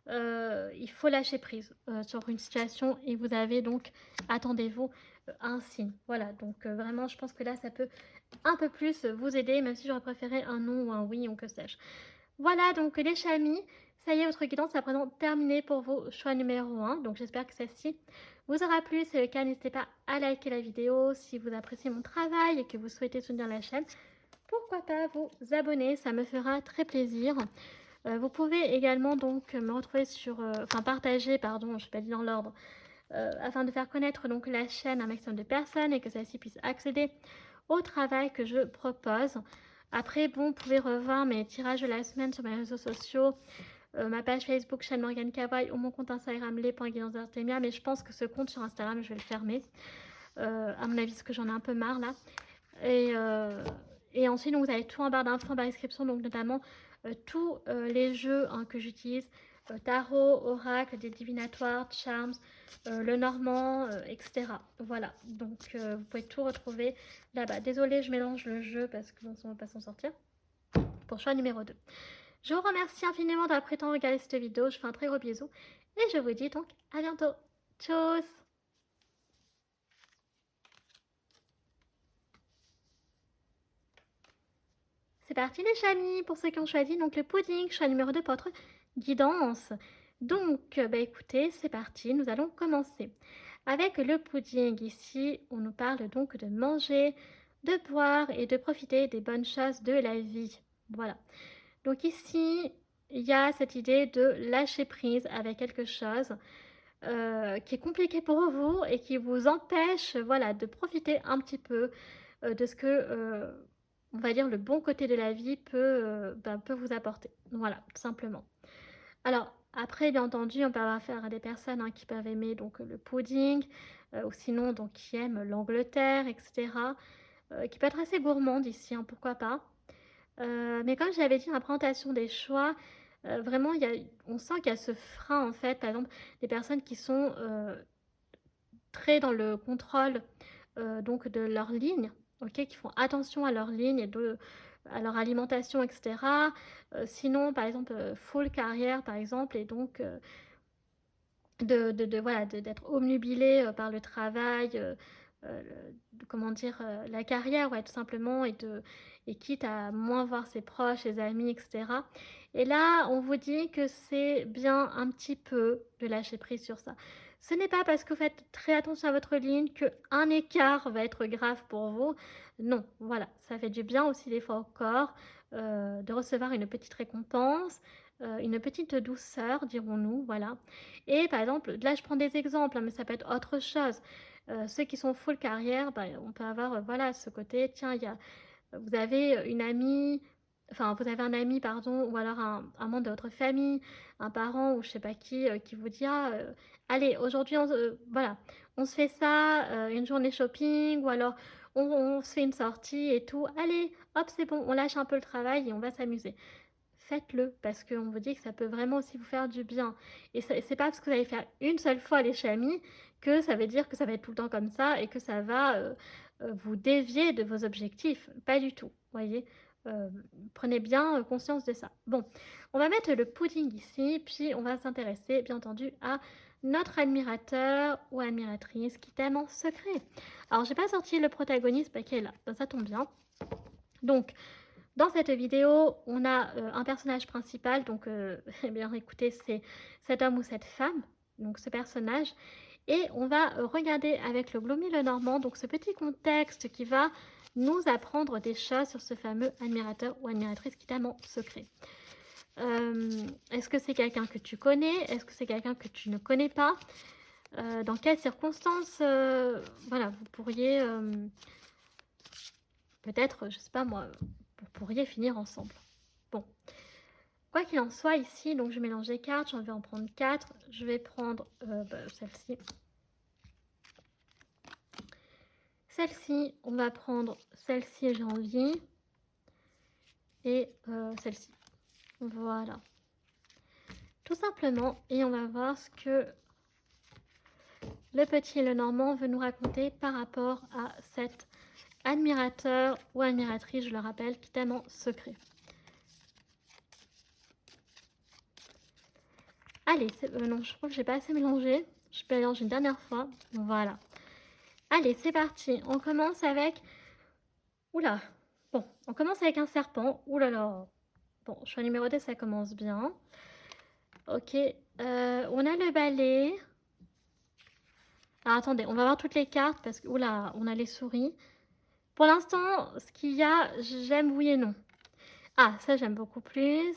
il faut lâcher prise sur une situation et vous avez donc, attendez-vous, un signe. Voilà, donc vraiment, je pense que là, ça peut un peu plus vous aider, même si j'aurais préféré un non ou un oui ou que sais-je. Voilà, donc les chamis, ça y est, votre guidance est à présent terminée pour vos choix numéro 1. Donc j'espère que celle-ci vous aura plu. Si c'est le cas, n'hésitez pas à liker la vidéo. Si vous appréciez mon travail et que vous souhaitez soutenir la chaîne, pourquoi pas vous abonner, ça me fera très plaisir. Vous pouvez également donc me retrouver sur, enfin partager, pardon, je ne sais pas dit dans l'ordre, afin de faire connaître donc la chaîne à un maximum de personnes et que celle-ci puisse accéder au travail que je propose. Après, bon, vous pouvez revoir mes tirages de la semaine sur mes réseaux sociaux, ma page Facebook, chaîne Morgane Cavoy, ou mon compte Instagram, les.guidanceartemia, mais je pense que ce compte sur Instagram, je vais le fermer. À mon avis, parce que j'en ai un peu marre là. Et ensuite, donc, vous avez tout en barre d'infos, en barre description, donc notamment tous les jeux hein, que j'utilise, tarot, oracle, des divinatoires, charms, le normand, etc. Voilà, donc vous pouvez tout retrouver là-bas. Désolée, je mélange le jeu parce que bon, on ne va pas s'en sortir. Pour choix numéro 2. Je vous remercie infiniment d'avoir pris le temps de regarder cette vidéo. Je fais un très gros bisou et je vous dis donc à bientôt. Tchuss! C'est parti les chamis, pour ceux qui ont choisi donc le pudding, choix numéro 2 pour votre guidance. Donc, bah écoutez, c'est parti, nous allons commencer. Avec le pudding, ici, on nous parle donc de manger, de boire et de profiter des bonnes choses de la vie. Voilà. Donc ici, il y a cette idée de lâcher prise avec quelque chose qui est compliqué pour vous et qui vous empêche voilà, de profiter un petit peu de ce que on va dire, le bon côté de la vie peut vous apporter. Voilà, tout simplement. Alors, après, bien entendu, on peut avoir affaire à des personnes hein, qui peuvent aimer donc, le pudding, ou sinon donc, qui aiment l'Angleterre, etc. Qui peut être assez gourmande ici, hein, pourquoi pas. Mais comme je l'avais dit dans la présentation des choix, vraiment, on sent qu'il y a ce frein, en fait, par exemple, des personnes qui sont très dans le contrôle donc de leur ligne, ok, qui font attention à leur ligne et à leur alimentation, etc. Sinon, par exemple, full carrière, par exemple, et donc voilà, d'être obnubilé par le travail, comment dire, la carrière, ouais, tout simplement, et quitte à moins voir ses proches, ses amis, etc. Et là, on vous dit que c'est bien un petit peu de lâcher prise sur ça. Ce n'est pas parce que vous faites très attention à votre ligne qu'un écart va être grave pour vous. Non, voilà, ça fait du bien aussi des fois au corps de recevoir une petite récompense, une petite douceur, dirons-nous, voilà. Et par exemple, là je prends des exemples, hein, mais ça peut être autre chose. Ceux qui sont full carrière, bah, on peut avoir voilà, ce côté, tiens, vous avez une amie, enfin vous avez un ami, pardon, ou alors un membre de votre famille, un parent ou je sais pas qui vous dit, ah, allez, aujourd'hui, voilà, on se fait ça, une journée shopping, ou alors on se fait une sortie et tout. Allez, hop, c'est bon, on lâche un peu le travail et on va s'amuser. Faites-le parce qu'on vous dit que ça peut vraiment aussi vous faire du bien. Et c'est pas parce que vous allez faire une seule fois les chamis que ça veut dire que ça va être tout le temps comme ça et que ça va vous dévier de vos objectifs. Pas du tout, voyez. Euh, Prenez bien conscience de ça. Bon, on va mettre le pudding ici, puis on va s'intéresser, bien entendu, à notre admirateur ou admiratrice qui t'aime en secret. Alors, j'ai pas sorti le protagoniste, qui est là. Ben, ça tombe bien. Donc, dans cette vidéo, on a un personnage principal, donc eh bien écoutez, c'est cet homme ou cette femme, donc ce personnage, et on va regarder avec le Gloomy Lenormand, donc ce petit contexte qui va nous apprendre des choses sur ce fameux admirateur ou admiratrice qui t'aime en secret. Est-ce que c'est quelqu'un que tu connais? Est-ce que c'est quelqu'un que tu ne connais pas? Dans quelles circonstances voilà, vous pourriez peut-être, je sais pas moi, vous pourriez finir ensemble. Bon, quoi qu'il en soit, ici, donc je mélange les cartes, j'en vais en prendre 4. Je vais prendre celle-ci. Celle-ci, on va prendre celle-ci, j'ai envie. Et celle-ci. Voilà. Tout simplement, et on va voir ce que le petit Lenormand veut nous raconter par rapport à cet admirateur ou admiratrice, je le rappelle, qui t'aime en secret. Allez, non, je crois que j'ai pas assez mélangé. Je mélange une dernière fois. Voilà. Allez, c'est parti. On commence avec... Oula. Bon, on commence avec un serpent. Oulala. Bon, choix numéro 2, ça commence bien. Ok. On a le balai. Alors, attendez, on va voir toutes les cartes parce que... Oula, on a les souris. Pour l'instant, ce qu'il y a, j'aime oui et non. Ah, ça, j'aime beaucoup plus.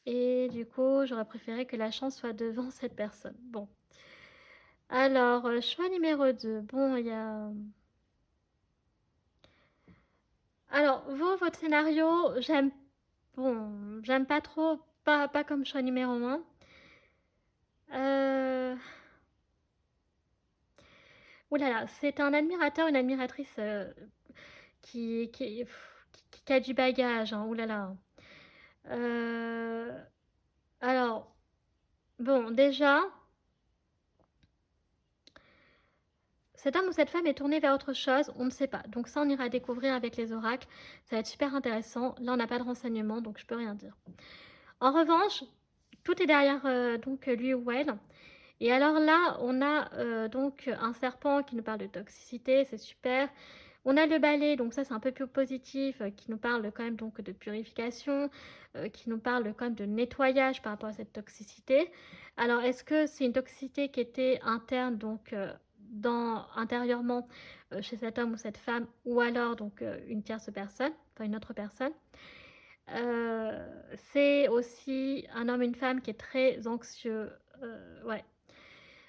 Et du coup, j'aurais préféré que la chance soit devant cette personne. Bon. Alors, choix numéro 2. Bon, il y a... Alors, vous, votre scénario, j'aime... Bon, j'aime pas trop, pas comme choix numéro 1. Ouh là là, c'est un admirateur, une admiratrice qui a du bagage, hein, ouh là là. Alors, bon, déjà, cet homme ou cette femme est tourné vers autre chose, on ne sait pas. Donc ça, on ira découvrir avec les oracles. Ça va être super intéressant. Là, on n'a pas de renseignements, donc je peux rien dire. En revanche, tout est derrière donc lui ou elle. Et alors là, on a donc un serpent qui nous parle de toxicité, c'est super. On a le balai, donc ça c'est un peu plus positif, qui nous parle quand même donc de purification, qui nous parle quand même de nettoyage par rapport à cette toxicité. Alors est-ce que c'est une toxicité qui était interne, donc intérieurement chez cet homme ou cette femme, ou alors donc une tierce personne, enfin une autre personne. C'est aussi un homme, une femme qui est très anxieux, ouais.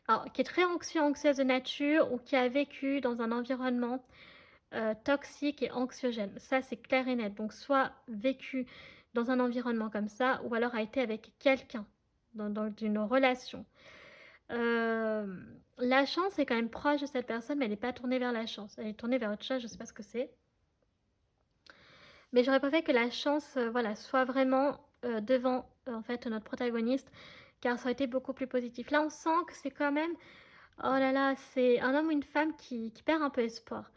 Alors, qui est très anxieux, anxieuse de nature, ou qui a vécu dans un environnement toxique et anxiogène. Ça, c'est clair et net. Donc, soit vécu dans un environnement comme ça, ou alors a été avec quelqu'un, dans une relation. La chance est quand même proche de cette personne, mais elle n'est pas tournée vers la chance. Elle est tournée vers autre chose, je ne sais pas ce que c'est. Mais j'aurais préféré que la chance voilà, soit vraiment devant en fait, notre protagoniste, car ça aurait été beaucoup plus positif. Là, on sent que c'est quand même, oh là là, c'est un homme ou une femme qui perd un peu espoir,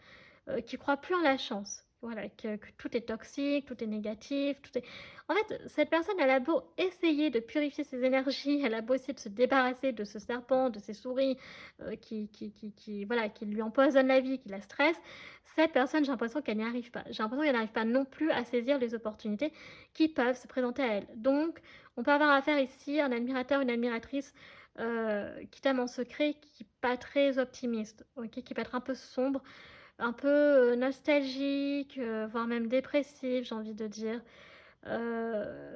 qui croit plus en la chance. Voilà, que tout est toxique, tout est négatif, tout est... En fait, cette personne, elle a beau essayer de purifier ses énergies, elle a beau essayer de se débarrasser de ce serpent, de ces souris voilà, qui lui empoisonnent la vie, qui la stressent. Cette personne, j'ai l'impression qu'elle n'y arrive pas. J'ai l'impression qu'elle n'arrive pas non plus à saisir les opportunités qui peuvent se présenter à elle. Donc, on peut avoir affaire ici à un admirateur, une admiratrice qui t'aime en secret, qui n'est pas très optimiste, okay, qui peut être un peu sombre, un peu nostalgique, voire même dépressif, j'ai envie de dire.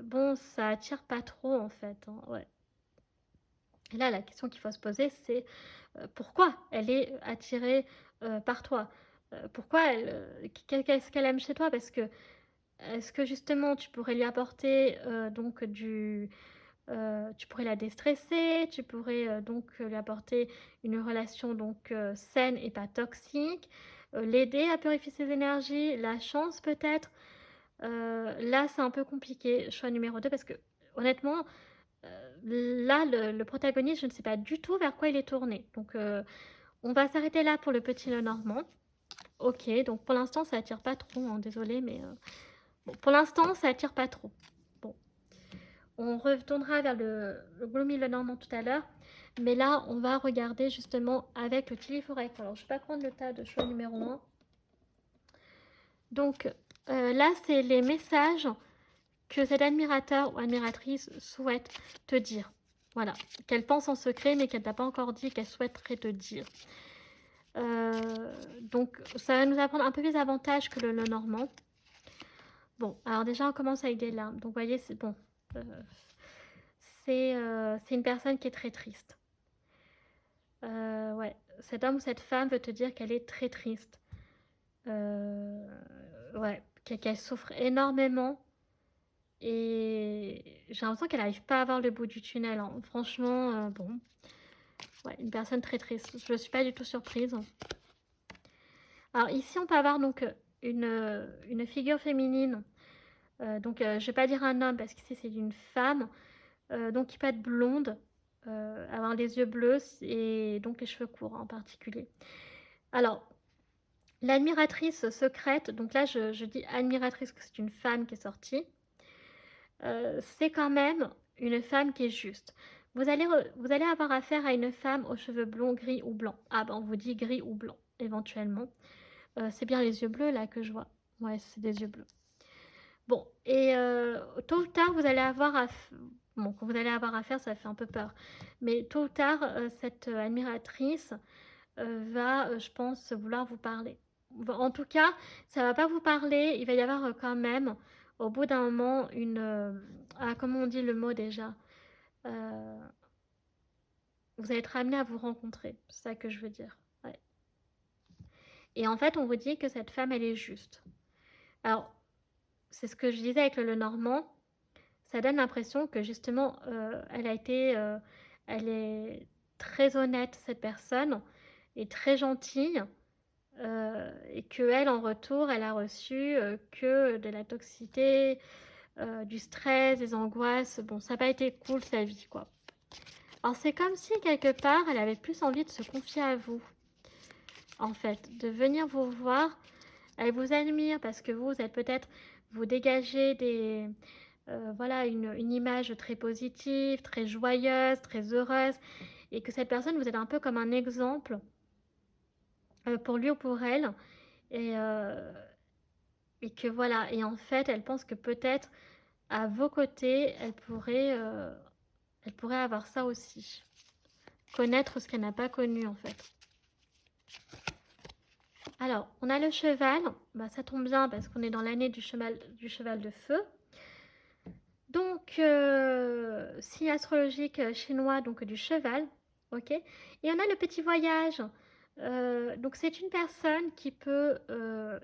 Bon, ça attire pas trop en fait, hein, ouais. Et là, la question qu'il faut se poser, c'est pourquoi elle est attirée par toi? Pourquoi qu'est-ce qu'elle aime chez toi? Parce que est-ce que justement tu pourrais lui apporter donc Tu pourrais la déstresser, tu pourrais, donc, lui apporter une relation donc, saine et pas toxique, l'aider à purifier ses énergies, la chance peut-être. Là, c'est un peu compliqué, choix numéro 2 parce que honnêtement, là, le protagoniste, je ne sais pas du tout vers quoi il est tourné. Donc, on va s'arrêter là pour le petit Lenormand. OK, donc pour l'instant, ça attire pas trop, hein, désolée, mais bon, pour l'instant, ça attire pas trop. Bon, on retournera vers le Gloomy Lenormand tout à l'heure, mais là, on va regarder justement avec le Tillyforek. Alors, je vais pas prendre le tas de choix numéro 1. Donc, là, c'est les messages que cet admirateur ou admiratrice souhaite te dire. Voilà, qu'elle pense en secret, mais qu'elle t'a pas encore dit, qu'elle souhaiterait te dire. Donc, ça va nous apprendre un peu plus d'avantages que le Lenormand. Bon, alors déjà, on commence avec des larmes. Donc, vous voyez, c'est bon. C'est une personne qui est très triste. Ouais, cet homme ou cette femme veut te dire qu'elle est très triste. Ouais, qu'elle souffre énormément. Et j'ai l'impression qu'elle n'arrive pas à voir le bout du tunnel, hein. Franchement, bon. Ouais, une personne très triste. Je ne suis pas du tout surprise. Alors ici, on peut avoir donc une figure féminine. Donc, je ne vais pas dire un homme parce qu'ici, c'est une femme. Donc, qui peut être blonde, avoir les yeux bleus et donc les cheveux courts en particulier. Alors, l'admiratrice secrète, donc là, je dis admiratrice que c'est une femme qui est sortie. C'est quand même une femme qui est juste. Vous allez avoir affaire à une femme aux cheveux blonds, gris ou blancs. Ah ben, on vous dit gris ou blanc, éventuellement. C'est bien les yeux bleus, là, que je vois. Ouais, c'est des yeux bleus. Bon, et tôt ou tard, vous allez avoir bon, quand vous allez avoir affaire, ça fait un peu peur. Mais tôt ou tard, cette admiratrice va, je pense, vouloir vous parler. En tout cas, ça va pas vous parler. Il va y avoir quand même, au bout d'un moment, ah, comment on dit le mot déjà? Euh, Vous allez être amené à vous rencontrer. C'est ça que je veux dire. Ouais. Et en fait, on vous dit que cette femme, elle est juste. Alors, c'est ce que je disais avec le Lenormand. Ça donne l'impression que justement, elle est très honnête, cette personne, et très gentille, et qu'elle, en retour, elle a reçu que de la toxicité, du stress, des angoisses. Bon, ça n'a pas été cool sa vie, quoi. Alors, c'est comme si, quelque part, elle avait plus envie de se confier à vous, en fait, de venir vous voir. Elle vous admire parce que vous êtes peut-être, vous dégagez voilà, une image très positive, très joyeuse, très heureuse, et que cette personne, vous êtes un peu comme un exemple pour lui ou pour elle, et, euh, et que voilà, et en fait, elle pense que peut-être à vos côtés, elle pourrait avoir ça aussi, connaître ce qu'elle n'a pas connu en fait. Alors, on a le cheval, bah, ça tombe bien parce qu'on est dans l'année du cheval de feu. Donc, signe astrologique chinois, donc du cheval, ok. Et on a le petit voyage. Donc, c'est une personne qui peut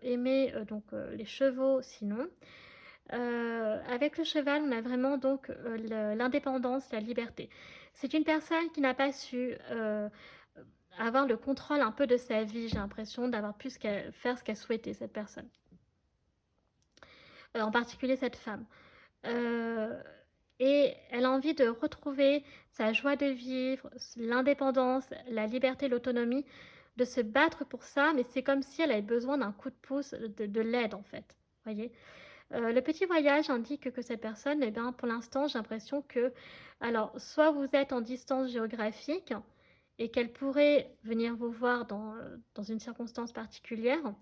aimer les chevaux, sinon. Avec le cheval, on a vraiment donc l'indépendance, la liberté. C'est une personne qui n'a pas su avoir le contrôle un peu de sa vie. J'ai l'impression d'avoir pu faire ce qu'elle souhaitait, cette personne. En particulier cette femme. Euh, et elle a envie de retrouver sa joie de vivre, l'indépendance, la liberté, l'autonomie, de se battre pour ça, mais c'est comme si elle avait besoin d'un coup de pouce, de l'aide en fait. Voyez. Le petit voyage indique que cette personne, eh bien, pour l'instant, j'ai l'impression que, alors, soit vous êtes en distance géographique et qu'elle pourrait venir vous voir dans une circonstance particulière,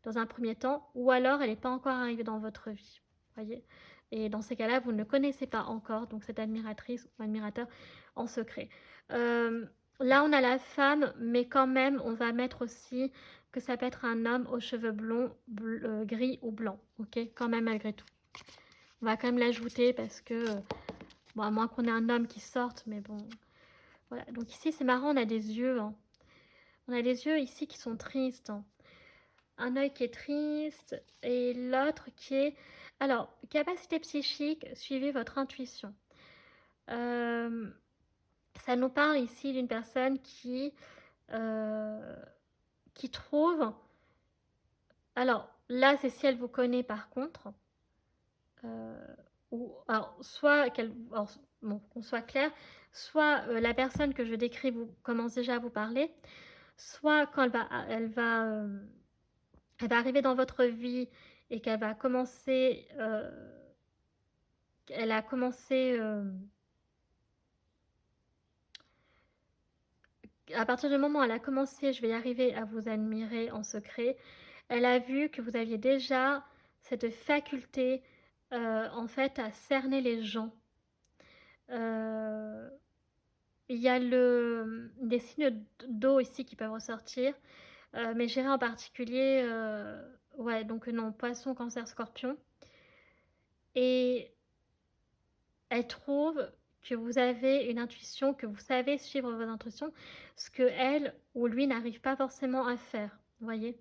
dans un premier temps, ou alors elle n'est pas encore arrivée dans votre vie. Voyez. Et dans ces cas-là, vous ne connaissez pas encore donc cette admiratrice ou admirateur en secret. Euh, Là, on a la femme, mais quand même, on va mettre aussi que ça peut être un homme aux cheveux blonds, gris ou blancs, ok, quand même malgré tout. On va quand même l'ajouter parce que, bon, à moins qu'on ait un homme qui sorte, mais bon, voilà. Donc ici, c'est marrant, on a des yeux, hein. On a des yeux ici qui sont tristes, hein. Un œil qui est triste et l'autre qui est... Alors, capacité psychique, suivez votre intuition. Euh, Ça nous parle ici d'une personne euh, qui trouve... Alors, là, c'est si elle vous connaît par contre. Euh, ou, alors, soit qu'elle... alors, bon, qu'on soit clair, soit la personne que je décris vous commence déjà à vous parler, soit quand elle va arriver dans votre vie et qu'elle va commencer... elle a commencé... à partir du moment où elle a commencé, je vais y arriver à vous admirer en secret, elle a vu que vous aviez déjà cette faculté, en fait, à cerner les gens. Euh, il y a des signes d'eau ici qui peuvent ressortir, mais j'irai en particulier, ouais, donc non, poisson, cancer, scorpion. Et elle trouve que vous avez une intuition, que vous savez suivre votre intuition, ce que elle ou lui n'arrive pas forcément à faire. Vous voyez?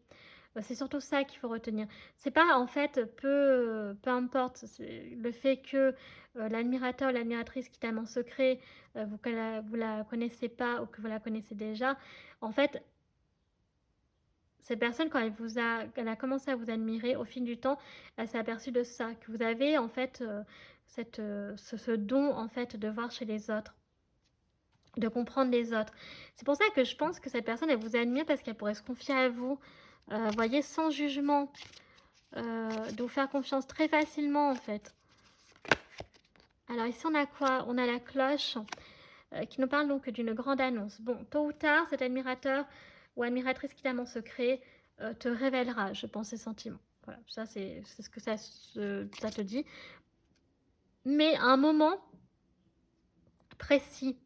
C'est surtout ça qu'il faut retenir. C'est pas en fait peu importe le fait que l'admirateur ou l'admiratrice qui t'aime en secret, vous la connaissez pas ou que vous la connaissez déjà. En fait, cette personne, quand elle a commencé à vous admirer, au fil du temps, elle s'est aperçue de ça, que vous avez en fait ce don en fait de voir chez les autres, de comprendre les autres. C'est pour ça que je pense que cette personne, elle vous admire parce qu'elle pourrait se confier à vous, voyez, sans jugement, de vous faire confiance très facilement en fait. Alors ici on a quoi? On a la cloche qui nous parle donc d'une grande annonce. Bon, tôt ou tard, cet admirateur ou admiratrice qui t'aime en secret te révélera, je pense, ses sentiments. Voilà, ça c'est ce que ça te dit. Mais à un moment précis,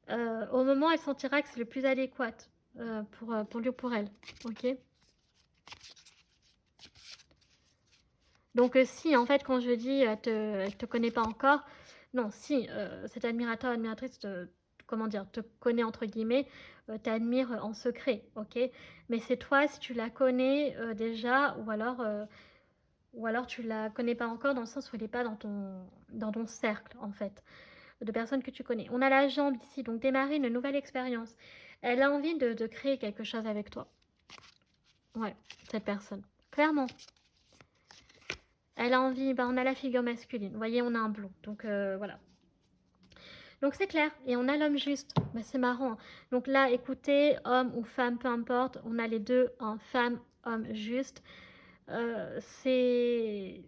au moment où elle sentira que c'est le plus adéquat pour lui ou pour elle. Ok. Donc si en fait quand je dis elle te connaît pas encore, non, si cet admirateur, admiratrice comment dire, te connaît entre guillemets, t'admire en secret, ok. Mais c'est toi si tu la connais déjà, ou alors tu la connais pas encore dans le sens où elle n'est pas dans ton cercle en fait, de personnes que tu connais. On a la jambe ici, donc démarrer une nouvelle expérience. Elle a envie de créer quelque chose avec toi. Ouais, cette personne. Clairement. Elle a envie, bah, on a la figure masculine. Vous voyez, on a un blond. Donc voilà. Donc c'est clair. Et on a l'homme juste. Bah, c'est marrant. Donc là, écoutez, homme ou femme, peu importe. On a les deux, hein, femme, homme juste. C'est...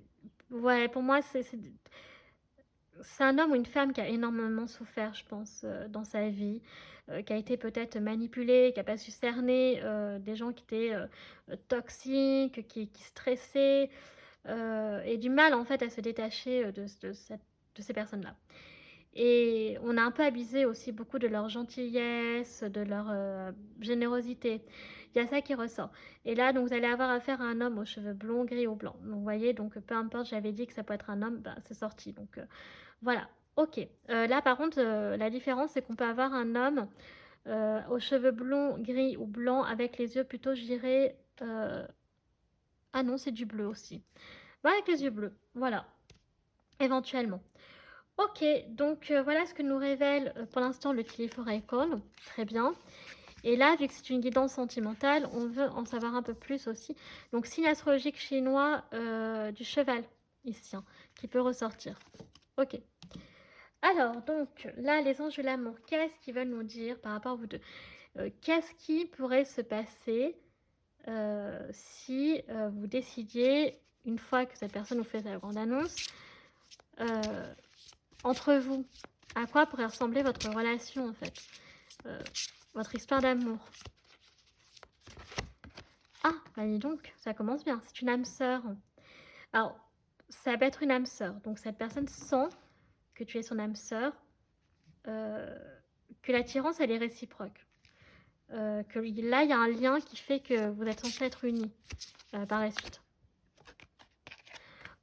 Ouais, pour moi, c'est un homme ou une femme qui a énormément souffert, je pense, dans sa vie, qui a été peut-être manipulé, qui n'a pas su cerner des gens qui étaient toxiques, qui stressaient, et du mal en fait à se détacher de ces personnes-là. Et on a un peu abusé aussi beaucoup de leur gentillesse, de leur générosité. Il y a ça qui ressort. Et là, donc, vous allez avoir affaire à un homme aux cheveux blonds, gris ou blancs. Donc, vous voyez, donc peu importe, j'avais dit que ça peut être un homme, bah, c'est sorti. Donc, voilà. Ok. Là, par contre, la différence, c'est qu'on peut avoir un homme aux cheveux blonds, gris ou blancs, avec les yeux plutôt, je dirais... Ah non, c'est du bleu aussi. Bah, avec les yeux bleus. Voilà. Éventuellement. Ok, donc voilà ce que nous révèle pour l'instant le Call. Très bien. Et là, vu que c'est une guidance sentimentale, on veut en savoir un peu plus aussi. Donc, signe astrologique chinois du cheval, ici, hein, qui peut ressortir. Ok. Alors, donc, là, les anges de l'amour, qu'est-ce qu'ils veulent nous dire par rapport à vous deux? Qu'est-ce qui pourrait se passer si vous décidiez, une fois que cette personne vous fait la grande annonce, entre vous, à quoi pourrait ressembler votre relation en fait, votre histoire d'amour? Ah, bah dis donc, ça commence bien, c'est une âme sœur. Alors, ça peut être une âme sœur, donc cette personne sent que tu es son âme sœur, que l'attirance elle est réciproque, que là il y a un lien qui fait que vous êtes censés être unis par la suite.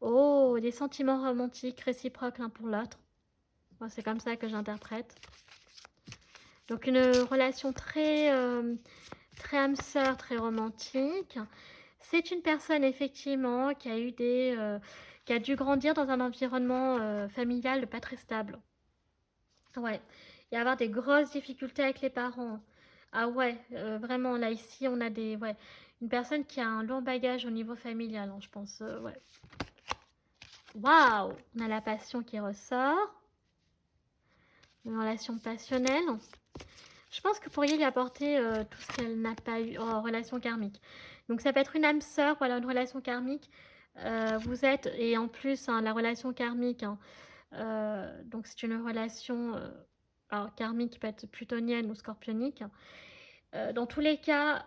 Oh, des sentiments romantiques réciproques l'un pour l'autre. Moi, c'est comme ça que j'interprète. Donc une relation très, très âme sœur, très romantique. C'est une personne effectivement qui a eu qui a dû grandir dans un environnement familial pas très stable. Ouais. Et avoir des grosses difficultés avec les parents. Ah ouais, vraiment, là, ici, on a ouais, une personne qui a un long bagage au niveau familial, hein, je pense. Ouais. Waouh! On a la passion qui ressort. Une relation passionnelle. Je pense que vous pourriez lui apporter tout ce qu'elle n'a pas eu en relation karmique. Donc ça peut être une âme sœur, voilà, une relation karmique. Vous êtes, et en plus, hein, la relation karmique, hein, donc c'est une relation alors, karmique qui peut être plutonienne ou scorpionique. Dans tous les cas,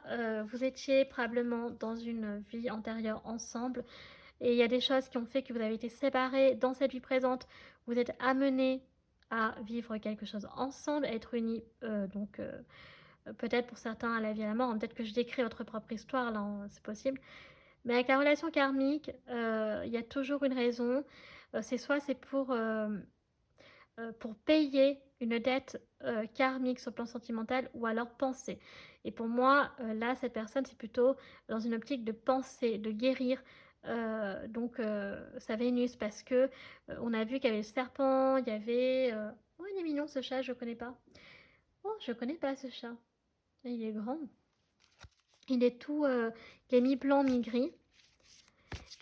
vous étiez probablement dans une vie antérieure ensemble. Et il y a des choses qui ont fait que vous avez été séparés dans cette vie présente. Vous êtes amenés à vivre quelque chose ensemble, à être unis. Peut-être pour certains à la vie et à la mort. Peut-être que je décris votre propre histoire, là, hein, c'est possible. Mais avec la relation karmique, il y a toujours une raison. C'est soit c'est pour payer une dette karmique sur le plan sentimental ou alors penser. Et pour moi, là, cette personne, c'est plutôt dans une optique de penser, de guérir. Sa Vénus, parce que on a vu qu'il y avait le serpent, il y avait... Oh, il est mignon ce chat, je connais pas. Oh, je connais pas ce chat. Il est grand. Il est tout... il est mi-blanc, mi-gris.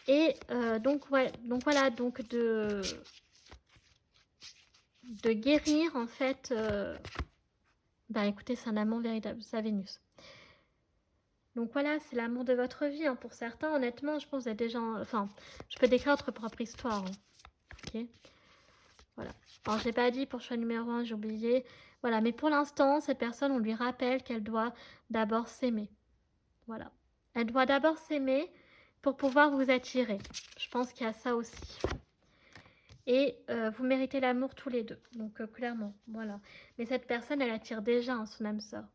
Et donc, ouais, donc voilà, donc de guérir, en fait... Bah écoutez, c'est un amant véritable, sa Vénus. Donc voilà, c'est l'amour de votre vie. Hein. Pour certains, honnêtement, je pense que vous êtes déjà... Enfin, je peux décrire votre propre histoire. Hein. Ok. Voilà. Alors, j'ai pas dit pour choix numéro 1, j'ai oublié. Voilà, mais pour l'instant, cette personne, on lui rappelle qu'elle doit d'abord s'aimer. Voilà. Elle doit d'abord s'aimer pour pouvoir vous attirer. Je pense qu'il y a ça aussi. Et vous méritez l'amour tous les deux. Donc, clairement, voilà. Mais cette personne, elle attire déjà hein, son âme sœur.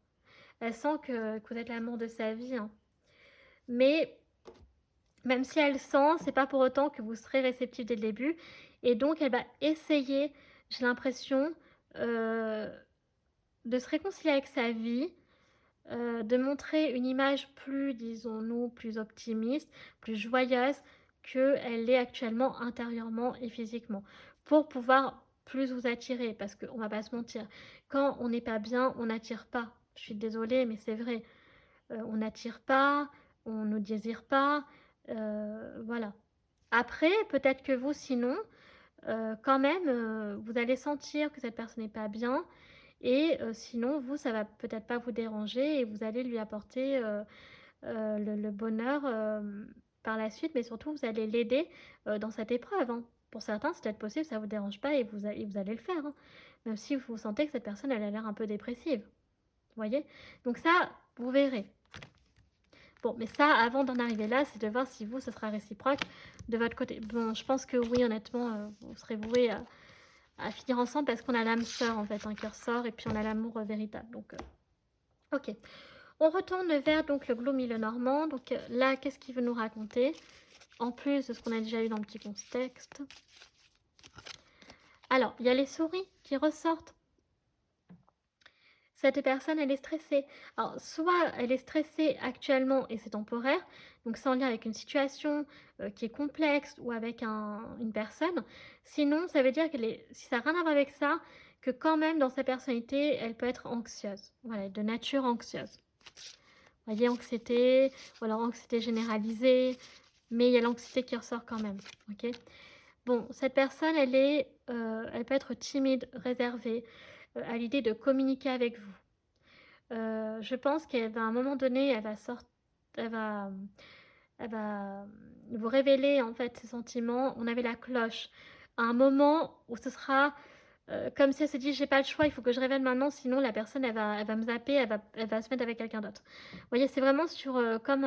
Elle sent que vous êtes l'amour de sa vie. Hein. Mais même si elle sent, c'est pas pour autant que vous serez réceptif dès le début. Et donc, elle va essayer, j'ai l'impression, de se réconcilier avec sa vie, de montrer une image plus, disons-nous, plus optimiste, plus joyeuse qu'elle est actuellement intérieurement et physiquement, pour pouvoir plus vous attirer, parce qu'on va pas se mentir, quand on n'est pas bien, on n'attire pas. Je suis désolée, mais c'est vrai. On n'attire pas, on ne désire pas, voilà. Après, peut-être que vous, sinon, quand même, vous allez sentir que cette personne n'est pas bien, et sinon, vous, ça va peut-être pas vous déranger, et vous allez lui apporter le bonheur par la suite, mais surtout, vous allez l'aider dans cette épreuve. Hein. Pour certains, c'est peut-être possible, ça vous dérange pas, et vous allez le faire. Hein. Même si vous sentez que cette personne, elle a l'air un peu dépressive. Vous voyez? Donc ça, vous verrez. Bon, mais ça, avant d'en arriver là, c'est de voir si vous, ce sera réciproque de votre côté. Bon, je pense que oui, honnêtement, vous serez voués à finir ensemble parce qu'on a l'âme sœur, en fait, hein, qui ressort, et puis on a l'amour véritable. Donc, ok. On retourne vers donc, le Gloomy le Normand. Donc là, qu'est-ce qu'il veut nous raconter? En plus de ce qu'on a déjà eu dans le petit contexte. Alors, il y a les souris qui ressortent. Cette personne, elle est stressée. Alors, soit elle est stressée actuellement et c'est temporaire, donc c'est en lien avec une situation qui est complexe ou avec une personne. Sinon, ça veut dire si ça n'a rien à voir avec ça, que quand même dans sa personnalité, elle peut être anxieuse. Voilà, de nature anxieuse. Vous voyez, anxiété, ou alors anxiété généralisée, mais il y a l'anxiété qui ressort quand même. Ok. Bon, cette personne, elle peut être timide, réservée, à l'idée de communiquer avec vous. Je pense qu'elle va à un moment donné, elle va, elle va vous révéler en fait ses sentiments. On avait la cloche. À un moment où ce sera comme si elle se dit j'ai pas le choix, il faut que je révèle maintenant, sinon la personne elle va me zapper, elle va se mettre avec quelqu'un d'autre. Vous voyez, c'est vraiment sur comme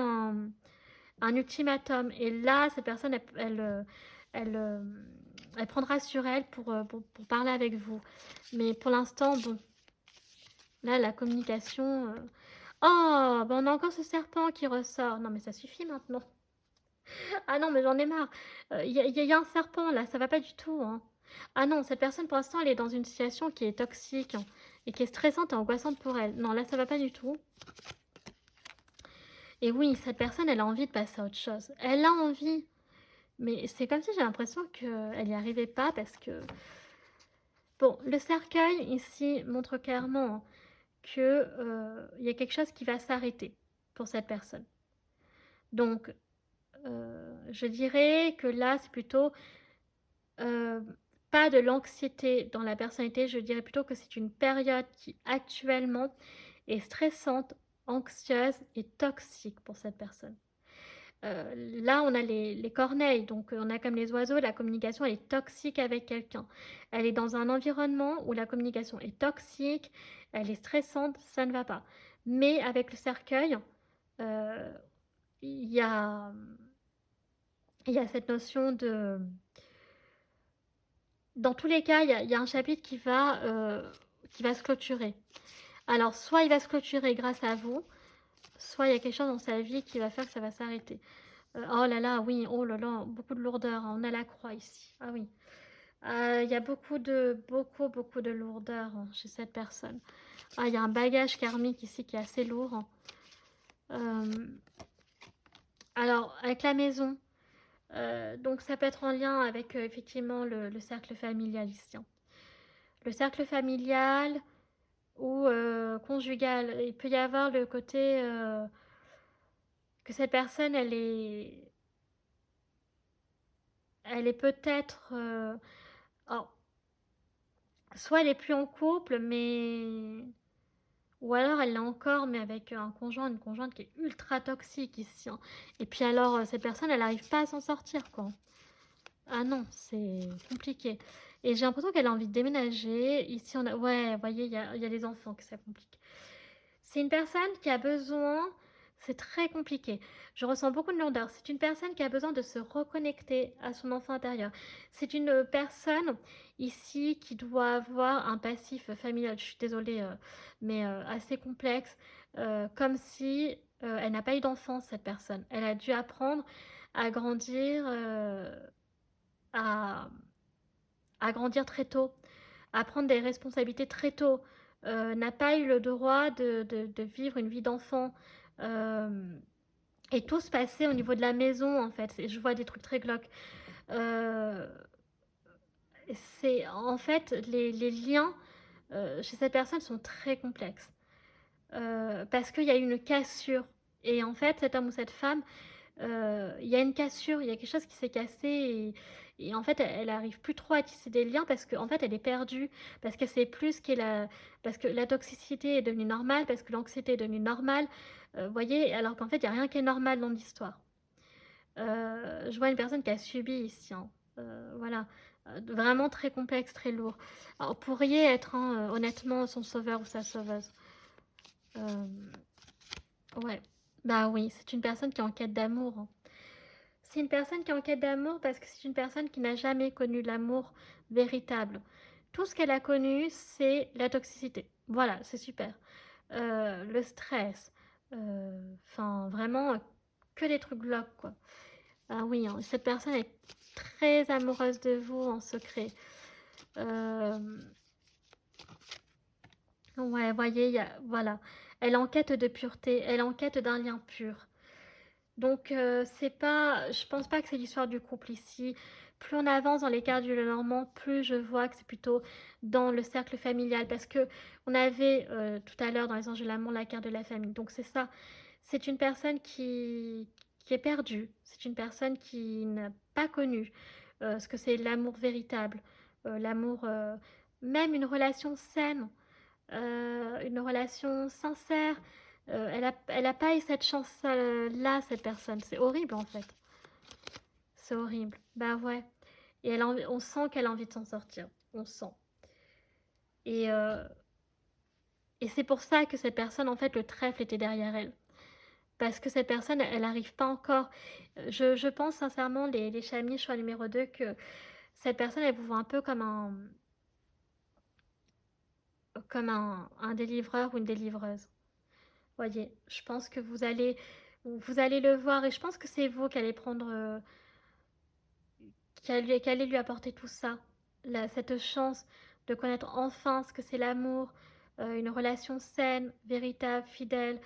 un ultimatum. Et là, cette personne, elle, euh, elle prendra sur elle pour parler avec vous. Mais pour l'instant, bon, là, la communication... Oh, bah on a encore ce serpent qui ressort. Non, mais ça suffit maintenant. Ah non, mais j'en ai marre. Il y a un serpent, là, ça va pas du tout. Hein. Ah non, cette personne, pour l'instant, elle est dans une situation qui est toxique hein, et qui est stressante et angoissante pour elle. Non, là, ça va pas du tout. Et oui, cette personne, elle a envie de passer à autre chose. Elle a envie. Mais c'est comme si j'ai l'impression qu'elle n'y arrivait pas parce que Bon, le cercueil ici montre clairement que, il y a quelque chose qui va s'arrêter pour cette personne. Donc, je dirais que là, c'est plutôt, heu, pas de l'anxiété dans la personnalité, je dirais plutôt que c'est une période qui actuellement est stressante, anxieuse et toxique pour cette personne. Là, on a les corneilles, donc on a comme les oiseaux, la communication elle est toxique avec quelqu'un. Elle est dans un environnement où la communication est toxique, elle est stressante, ça ne va pas. Mais avec le cercueil, heu, il y a, il y a cette notion de dans tous les cas, il y a un chapitre qui va se clôturer. Alors soit il va se clôturer grâce à vous, soit il y a quelque chose dans sa vie qui va faire que ça va s'arrêter. Oh là là, oui, oh là là, beaucoup de lourdeur, hein, on a la croix ici. Ah oui. Il y a beaucoup de lourdeur hein, chez cette personne. Ah, il y a un bagage karmique ici qui est assez lourd, hein. Alors, avec la maison, donc ça peut être en lien avec effectivement le cercle familial ici, hein. Le cercle familial ou conjugal. Il peut y avoir le côté que cette personne, elle est peut-être... alors, soit elle est plus en couple, mais... Ou alors elle l'a encore, mais avec un conjoint, une conjointe qui est ultra toxique ici, hein. Et puis alors, cette personne, elle n'arrive pas à s'en sortir, quoi. Ah non, c'est compliqué. Et j'ai l'impression qu'elle a envie de déménager. Ici, on a... Ouais, vous voyez, il y a les enfants que ça complique. C'est une personne qui a besoin... C'est très compliqué. Je ressens beaucoup de lourdeur. C'est une personne qui a besoin de se reconnecter à son enfant intérieur. C'est une personne ici qui doit avoir un passif familial. Je suis désolée, mais assez complexe. Comme si elle n'a pas eu d'enfance, cette personne. Elle a dû apprendre à grandir, à, à grandir très tôt, à prendre des responsabilités très tôt. N'a pas eu le droit de vivre une vie d'enfant. Euh, et tout se passait au niveau de la maison, en fait. Je vois des trucs très glauques. Euh, c'est en fait les liens chez cette personne sont très complexes parce qu'il y a eu une cassure. Et en fait, cet homme ou cette femme, il y a une cassure, il y a quelque chose qui s'est cassé et en fait, elle arrive plus trop à tisser des liens parce qu'en fait, elle est perdue, parce qu'elle sait plus ce qu'est parce que la toxicité est devenue normale, parce que l'anxiété est devenue normale, vous voyez, alors qu'en fait, il n'y a rien qui est normal dans l'histoire. Je vois une personne qui a subi ici, hein. Voilà. Vraiment très complexe, très lourd. Alors, vous pourriez être, hein, honnêtement, son sauveur ou sa sauveuse. Euh, ouais. Bah oui, c'est une personne qui est en quête d'amour, hein. C'est une personne qui est en quête d'amour parce que c'est une personne qui n'a jamais connu l'amour véritable. Tout ce qu'elle a connu, c'est la toxicité. Voilà, c'est super. Le stress. Enfin, vraiment, que des trucs glauques, quoi. Ah oui, hein, cette personne est très amoureuse de vous en secret. Euh, ouais, voyez, voilà. Elle est en quête de pureté, elle est en quête d'un lien pur. Donc, c'est pas, je pense pas que c'est l'histoire du couple ici. Plus on avance dans les cartes du Lenormand, plus je vois que c'est plutôt dans le cercle familial. Parce que on avait tout à l'heure dans les anges de l'amour la carte de la famille. Donc, c'est ça. C'est une personne qui est perdue. C'est une personne qui n'a pas connu ce que c'est l'amour véritable. L'amour, même une relation saine, une relation sincère. Elle a pas eu cette chance-là, cette personne. C'est horrible en fait. C'est horrible. Bah ouais. Et on sent qu'elle a envie de s'en sortir. On sent. Et, euh, et c'est pour ça que cette personne, en fait, le trèfle était derrière elle. Parce que cette personne, elle n'arrive pas encore. Je pense sincèrement, les Chamis, choix numéro 2 que cette personne, elle vous voit un peu comme un délivreur ou une délivreuse. Voyez, je pense que vous allez le voir et je pense que c'est vous qui allez prendre, qui allez lui apporter tout ça, cette chance de connaître enfin ce que c'est l'amour, une relation saine, véritable, fidèle,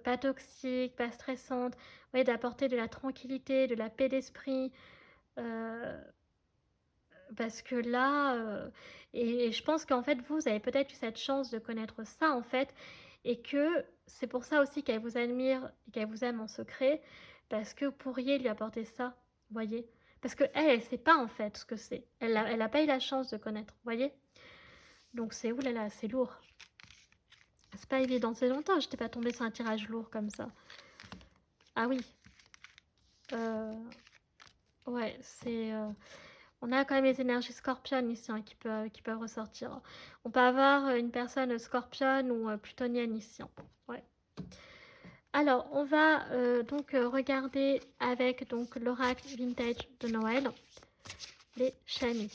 pas toxique, pas stressante, voyez, d'apporter de la tranquillité, de la paix d'esprit. Euh, Parce que là, et je pense qu'en fait, vous avez peut-être eu cette chance de connaître ça, en fait, et que c'est pour ça aussi qu'elle vous admire et qu'elle vous aime en secret, parce que vous pourriez lui apporter ça, vous voyez? Parce qu'elle, elle sait pas, en fait, ce que c'est. Elle a pas eu la chance de connaître, vous voyez? Donc c'est, ouh là là, c'est lourd. C'est pas évident. C'est longtemps que je n'étais pas tombée sur un tirage lourd comme ça. Ah oui. Euh, ouais, c'est... on a quand même les énergies scorpion ici hein, qui peuvent ressortir. On peut avoir une personne scorpion ou plutonienne ici. Hein. Ouais. Alors, on va donc regarder avec donc l'oracle vintage de Noël, les chamis.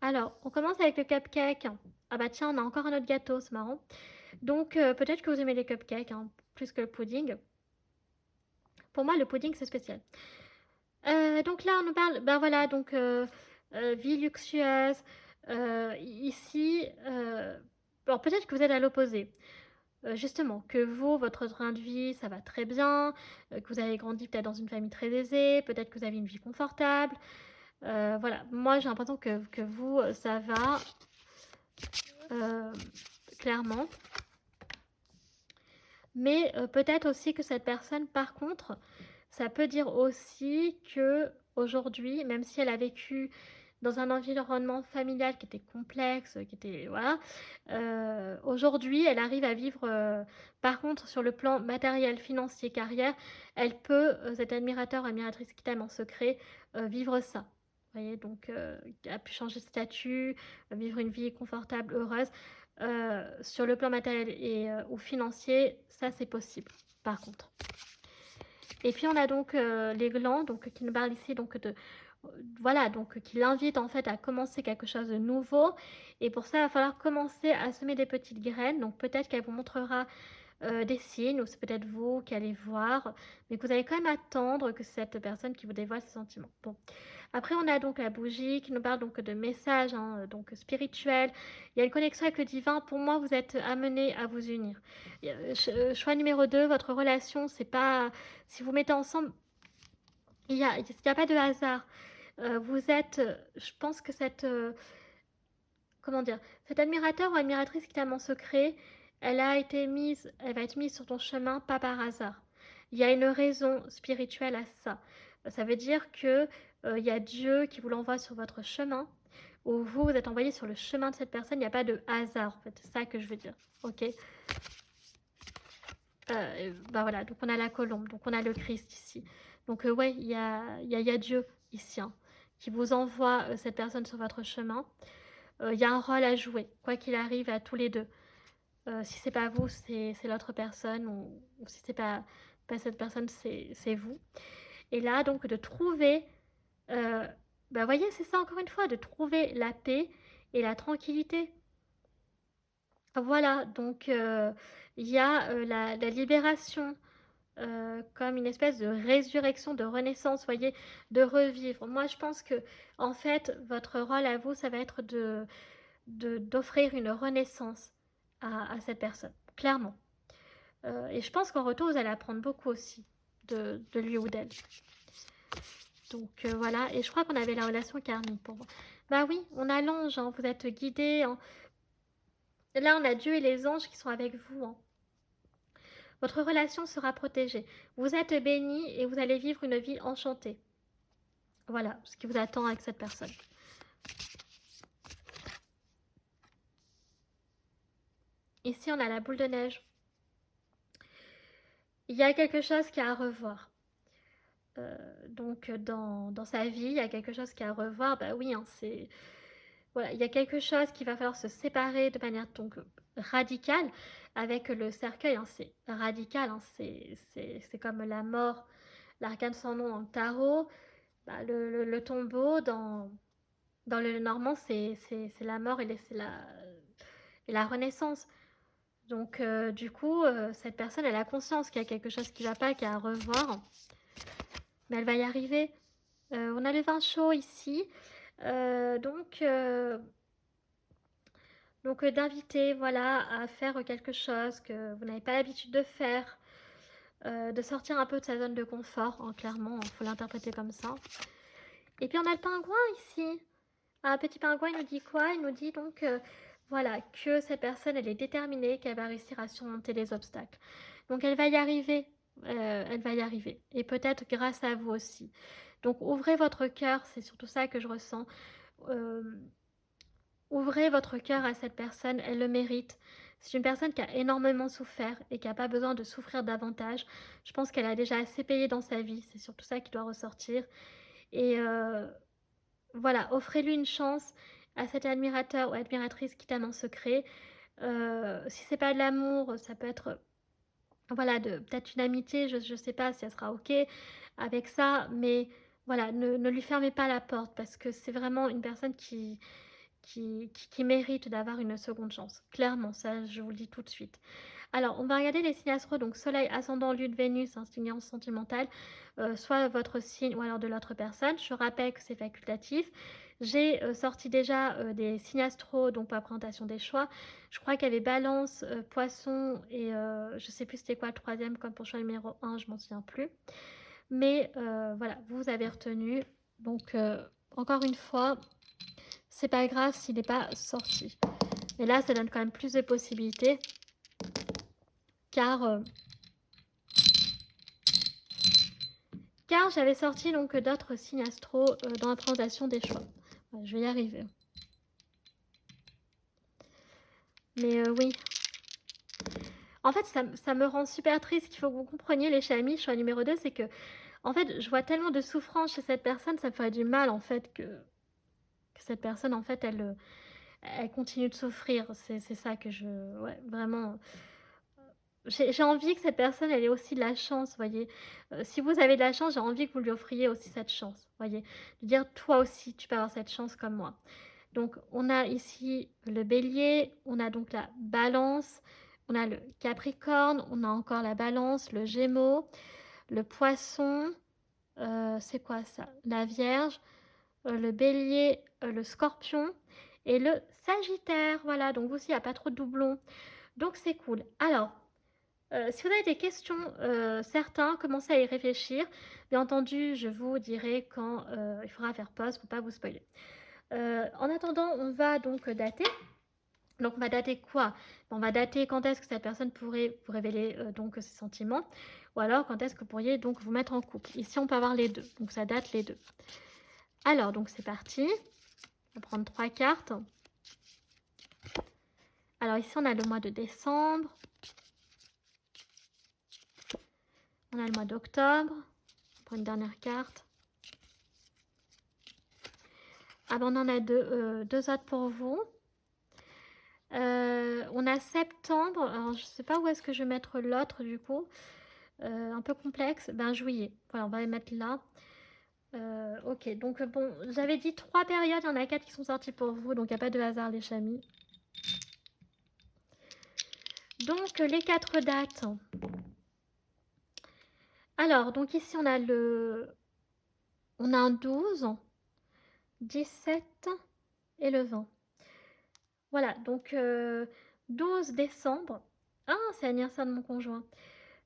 Alors, on commence avec le cupcake. Ah bah tiens, on a encore un autre gâteau, c'est marrant. Donc, peut-être que vous aimez les cupcakes, hein, plus que le pudding. Pour moi, le pudding, c'est spécial. Donc là, on nous parle, ben voilà, donc vie luxueuse. Ici, alors peut-être que vous êtes à l'opposé. Justement, que vous, votre train de vie, ça va très bien, que vous avez grandi peut-être dans une famille très aisée, peut-être que vous avez une vie confortable. Voilà, moi j'ai l'impression que vous, ça va, euh, clairement. Mais peut-être aussi que cette personne, par contre, ça peut dire aussi que aujourd'hui, même si elle a vécu dans un environnement familial qui était complexe, qui était voilà, aujourd'hui, elle arrive à vivre. Par contre, sur le plan matériel, financier, carrière, elle peut, cet admirateur, admiratrice qui t'aime en secret, vivre ça. Vous voyez, donc, a pu changer de statut, vivre une vie confortable, heureuse. Sur le plan matériel et ou financier, ça c'est possible, par contre. Et puis on a donc les glands, donc qui nous parlent ici donc de voilà, donc qui l'invitent en fait à commencer quelque chose de nouveau. Et pour ça, il va falloir commencer à semer des petites graines. Donc peut-être qu'elle vous montrera des signes, ou c'est peut-être vous qui allez voir, mais que vous allez quand même attendre que cette personne qui vous dévoile ses sentiments. Bon. Après, on a donc la bougie qui nous parle donc de messages hein, donc spirituels. Il y a une connexion avec le divin. Pour moi, vous êtes amenés à vous unir. Choix numéro 2, votre relation, c'est pas... Si vous mettez ensemble, il n'y a pas de hasard. Vous êtes... je pense que cette... comment dire, cet admirateur ou admiratrice qui t'aime en secret, elle va être mise sur ton chemin pas par hasard. Il y a une raison spirituelle à ça. Ça veut dire que il y a Dieu qui vous l'envoie sur votre chemin, ou vous êtes envoyé sur le chemin de cette personne. Il n'y a pas de hasard, en fait. C'est ça que je veux dire. Ok. Bah voilà. Donc on a la colombe, donc on a le Christ ici. Donc ouais, il y a Dieu ici hein, qui vous envoie cette personne sur votre chemin. Il y a un rôle à jouer, quoi qu'il arrive à tous les deux. Si c'est pas vous, c'est l'autre personne, ou si c'est pas cette personne, c'est vous. Et là, donc, de trouver, euh, bah, voyez, c'est ça encore une fois, de trouver la paix et la tranquillité. Voilà, donc, il y a la libération, comme une espèce de résurrection, de renaissance, voyez, de revivre. Moi, je pense que, en fait, votre rôle à vous, ça va être d'offrir une renaissance à cette personne, clairement. Et je pense qu'en retour, vous allez apprendre beaucoup aussi de lui ou d'elle. Donc voilà, et je crois qu'on avait la relation karmique pour moi. Bah oui, on a l'ange, hein, vous êtes guidé. Hein. Là, on a Dieu et les anges qui sont avec vous. Hein. Votre relation sera protégée. Vous êtes bénis et vous allez vivre une vie enchantée. Voilà ce qui vous attend avec cette personne. Ici, on a la boule de neige. Il y a quelque chose qui est à revoir. Donc dans sa vie, il y a quelque chose qui est à revoir. Bah oui, hein, c'est voilà, il y a quelque chose qui va falloir se séparer de manière donc radicale avec le cercueil. Hein, c'est radical, hein, c'est comme la mort, l'arcane sans nom dans le tarot. Bah, le tombeau dans le normand, c'est la mort et la renaissance. Donc du coup, cette personne, elle a conscience qu'il y a quelque chose qui ne va pas, qu'il y a à revoir, mais elle va y arriver. On a le vin chaud ici. Donc, d'inviter voilà, à faire quelque chose que vous n'avez pas l'habitude de faire, de sortir un peu de sa zone de confort, hein, clairement, il faut l'interpréter comme ça. Et puis on a le pingouin ici. Un petit pingouin, il nous dit quoi? Il nous dit donc, voilà, que cette personne, elle est déterminée, qu'elle va réussir à surmonter les obstacles. Donc elle va y arriver, elle va y arriver. Et peut-être grâce à vous aussi. Donc ouvrez votre cœur, c'est surtout ça que je ressens. Euh, Ouvrez votre cœur à cette personne, elle le mérite. C'est une personne qui a énormément souffert et qui n'a pas besoin de souffrir davantage. Je pense qu'elle a déjà assez payé dans sa vie, c'est surtout ça qui doit ressortir. Et voilà, offrez-lui une chance à cet admirateur ou admiratrice qui t'aime en secret. Si c'est pas de l'amour, ça peut être voilà, peut-être une amitié, je ne sais pas si elle sera OK avec ça, mais voilà, ne lui fermez pas la porte parce que c'est vraiment une personne qui mérite d'avoir une seconde chance. Clairement, ça, je vous le dis tout de suite. Alors, on va regarder les signes astro, donc Soleil, Ascendant, Lune, Vénus, hein, signe sentimental, soit votre signe ou alors de l'autre personne. Je rappelle que c'est facultatif. J'ai sorti déjà des signes astro, donc pour la présentation des choix. Je crois qu'il y avait Balance, Poisson et je sais plus c'était quoi le troisième comme pour choix numéro 1, je m'en souviens plus. Mais voilà, vous avez retenu. Donc, encore une fois, c'est pas grave s'il n'est pas sorti. Mais là, ça donne quand même plus de possibilités. Car j'avais sorti donc d'autres signes astro dans la présentation des choix. Ouais, je vais y arriver. Mais oui. En fait, ça me rend super triste. Qu'il faut que vous compreniez, les chamis, choix numéro 2, c'est que, en fait, je vois tellement de souffrance chez cette personne, ça me ferait du mal, en fait, que cette personne, en fait, elle continue de souffrir. C'est ça que je... Ouais, vraiment... J'ai envie que cette personne, elle ait aussi de la chance, vous voyez. Si vous avez de la chance, j'ai envie que vous lui offriez aussi cette chance, vous voyez. De dire, toi aussi, tu peux avoir cette chance comme moi. Donc, on a ici le bélier, on a donc la balance, on a le capricorne, on a encore la balance, le gémeaux, le poisson, c'est quoi ça? La vierge, le bélier, le scorpion et le sagittaire. Voilà, donc vous aussi, il n'y a pas trop de doublons. Donc, c'est cool. Alors, si vous avez des questions, certains, commencez à y réfléchir. Bien entendu, je vous dirai quand il faudra faire pause pour ne pas vous spoiler. En attendant, on va donc dater. Donc, on va dater quoi? On va dater quand est-ce que cette personne pourrait vous révéler donc ses sentiments, ou alors quand est-ce que vous pourriez donc vous mettre en couple. Ici, on peut avoir les deux, donc ça date les deux. Alors, donc c'est parti. On va prendre 3 cartes. Alors ici, on a le mois de décembre. On a le mois d'octobre. On prend une dernière carte. Ah ben, on en a deux autres pour vous. On a septembre. Alors, je ne sais pas où est-ce que je vais mettre l'autre du coup. Un peu complexe. Ben, juillet. Voilà, on va les mettre là. Ok, donc bon, j'avais dit 3 périodes. Il y en a 4 qui sont sorties pour vous. Donc, il n'y a pas de hasard, les chamis. Donc, les 4 dates. Alors, donc ici, on a un 12, 17 et le 20. Voilà, donc 12 décembre. Ah, c'est l'anniversaire de mon conjoint.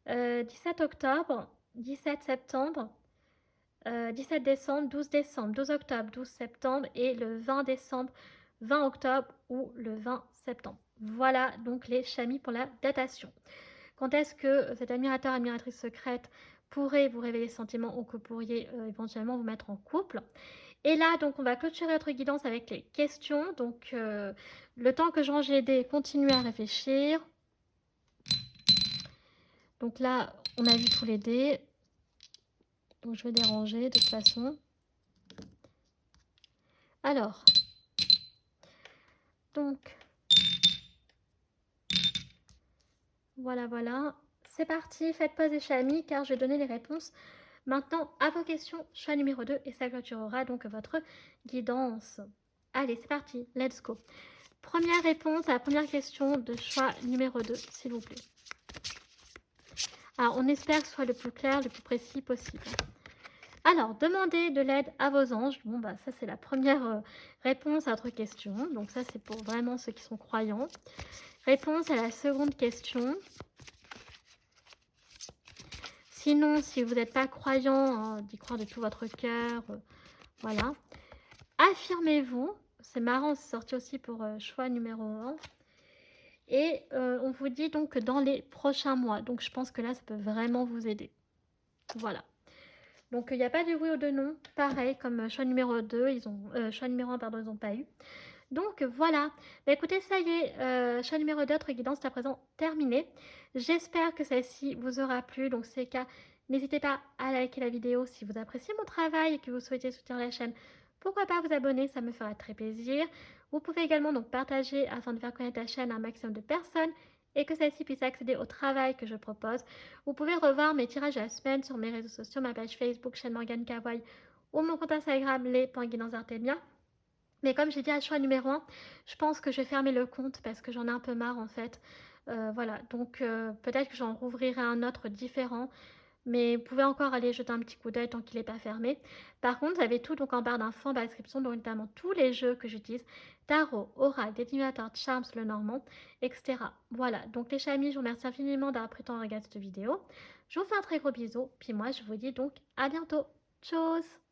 17 octobre, 17 septembre, 17 décembre, 12 décembre, 12 octobre, 12 septembre et le 20 décembre, 20 octobre ou le 20 septembre. Voilà donc les chamis pour la datation. Quand est-ce que cet admirateur, admiratrice secrète pourrait vous révéler sentiments ou que vous pourriez éventuellement vous mettre en couple? Et là, donc, on va clôturer notre guidance avec les questions. Donc, le temps que je range les dés, continuez à réfléchir. Donc là, on a vu tous les dés. Donc, je vais les ranger de toute façon. Alors, donc, voilà. C'est parti, faites pause et chamis, car je vais donner les réponses maintenant à vos questions. Choix numéro 2, et ça clôturera donc votre guidance. Allez, c'est parti, let's go. Première réponse à la première question de choix numéro 2, s'il vous plaît. Alors, on espère que ce soit le plus clair, le plus précis possible. Alors, demandez de l'aide à vos anges. Bon, bah ça, c'est la première réponse à votre question. Donc ça, c'est pour vraiment ceux qui sont croyants. Réponse à la seconde question. Sinon, si vous n'êtes pas croyant, d'y croire de tout votre cœur, Voilà. Affirmez-vous. C'est marrant, c'est sorti aussi pour choix numéro 1. Et on vous dit donc dans les prochains mois. Donc je pense que là, ça peut vraiment vous aider. Voilà. Donc il n'y a pas de oui ou de non. Pareil, comme choix numéro 2, choix numéro 1, pardon, ils n'ont pas eu. Donc voilà. Bah, écoutez, ça y est, choix numéro 2, votre guidance est à présent terminée. J'espère que celle-ci vous aura plu. Donc si c'est le cas, n'hésitez pas à liker la vidéo si vous appréciez mon travail et que vous souhaitez soutenir la chaîne. Pourquoi pas vous abonner, ça me fera très plaisir. Vous pouvez également donc partager afin de faire connaître la chaîne à un maximum de personnes et que celle-ci puisse accéder au travail que je propose. Vous pouvez revoir mes tirages à la semaine sur mes réseaux sociaux, ma page Facebook, chaîne Morgane Kawaii ou mon compte Instagram, les.guidanceartemia. Mais comme j'ai dit à choix numéro 1, je pense que je vais fermer le compte parce que j'en ai un peu marre en fait. Voilà, donc peut-être que j'en rouvrirai un autre différent. Mais vous pouvez encore aller jeter un petit coup d'œil tant qu'il n'est pas fermé. Par contre, vous avez tout donc en barre d'infos, en barre de description, donc notamment tous les jeux que j'utilise. Tarot, Oracle, Divinator, Charms, le Normand, etc. Voilà, donc les chamis, je vous remercie infiniment d'avoir pris le temps de regarder cette vidéo. Je vous fais un très gros bisou, puis moi je vous dis donc à bientôt. Tchuss!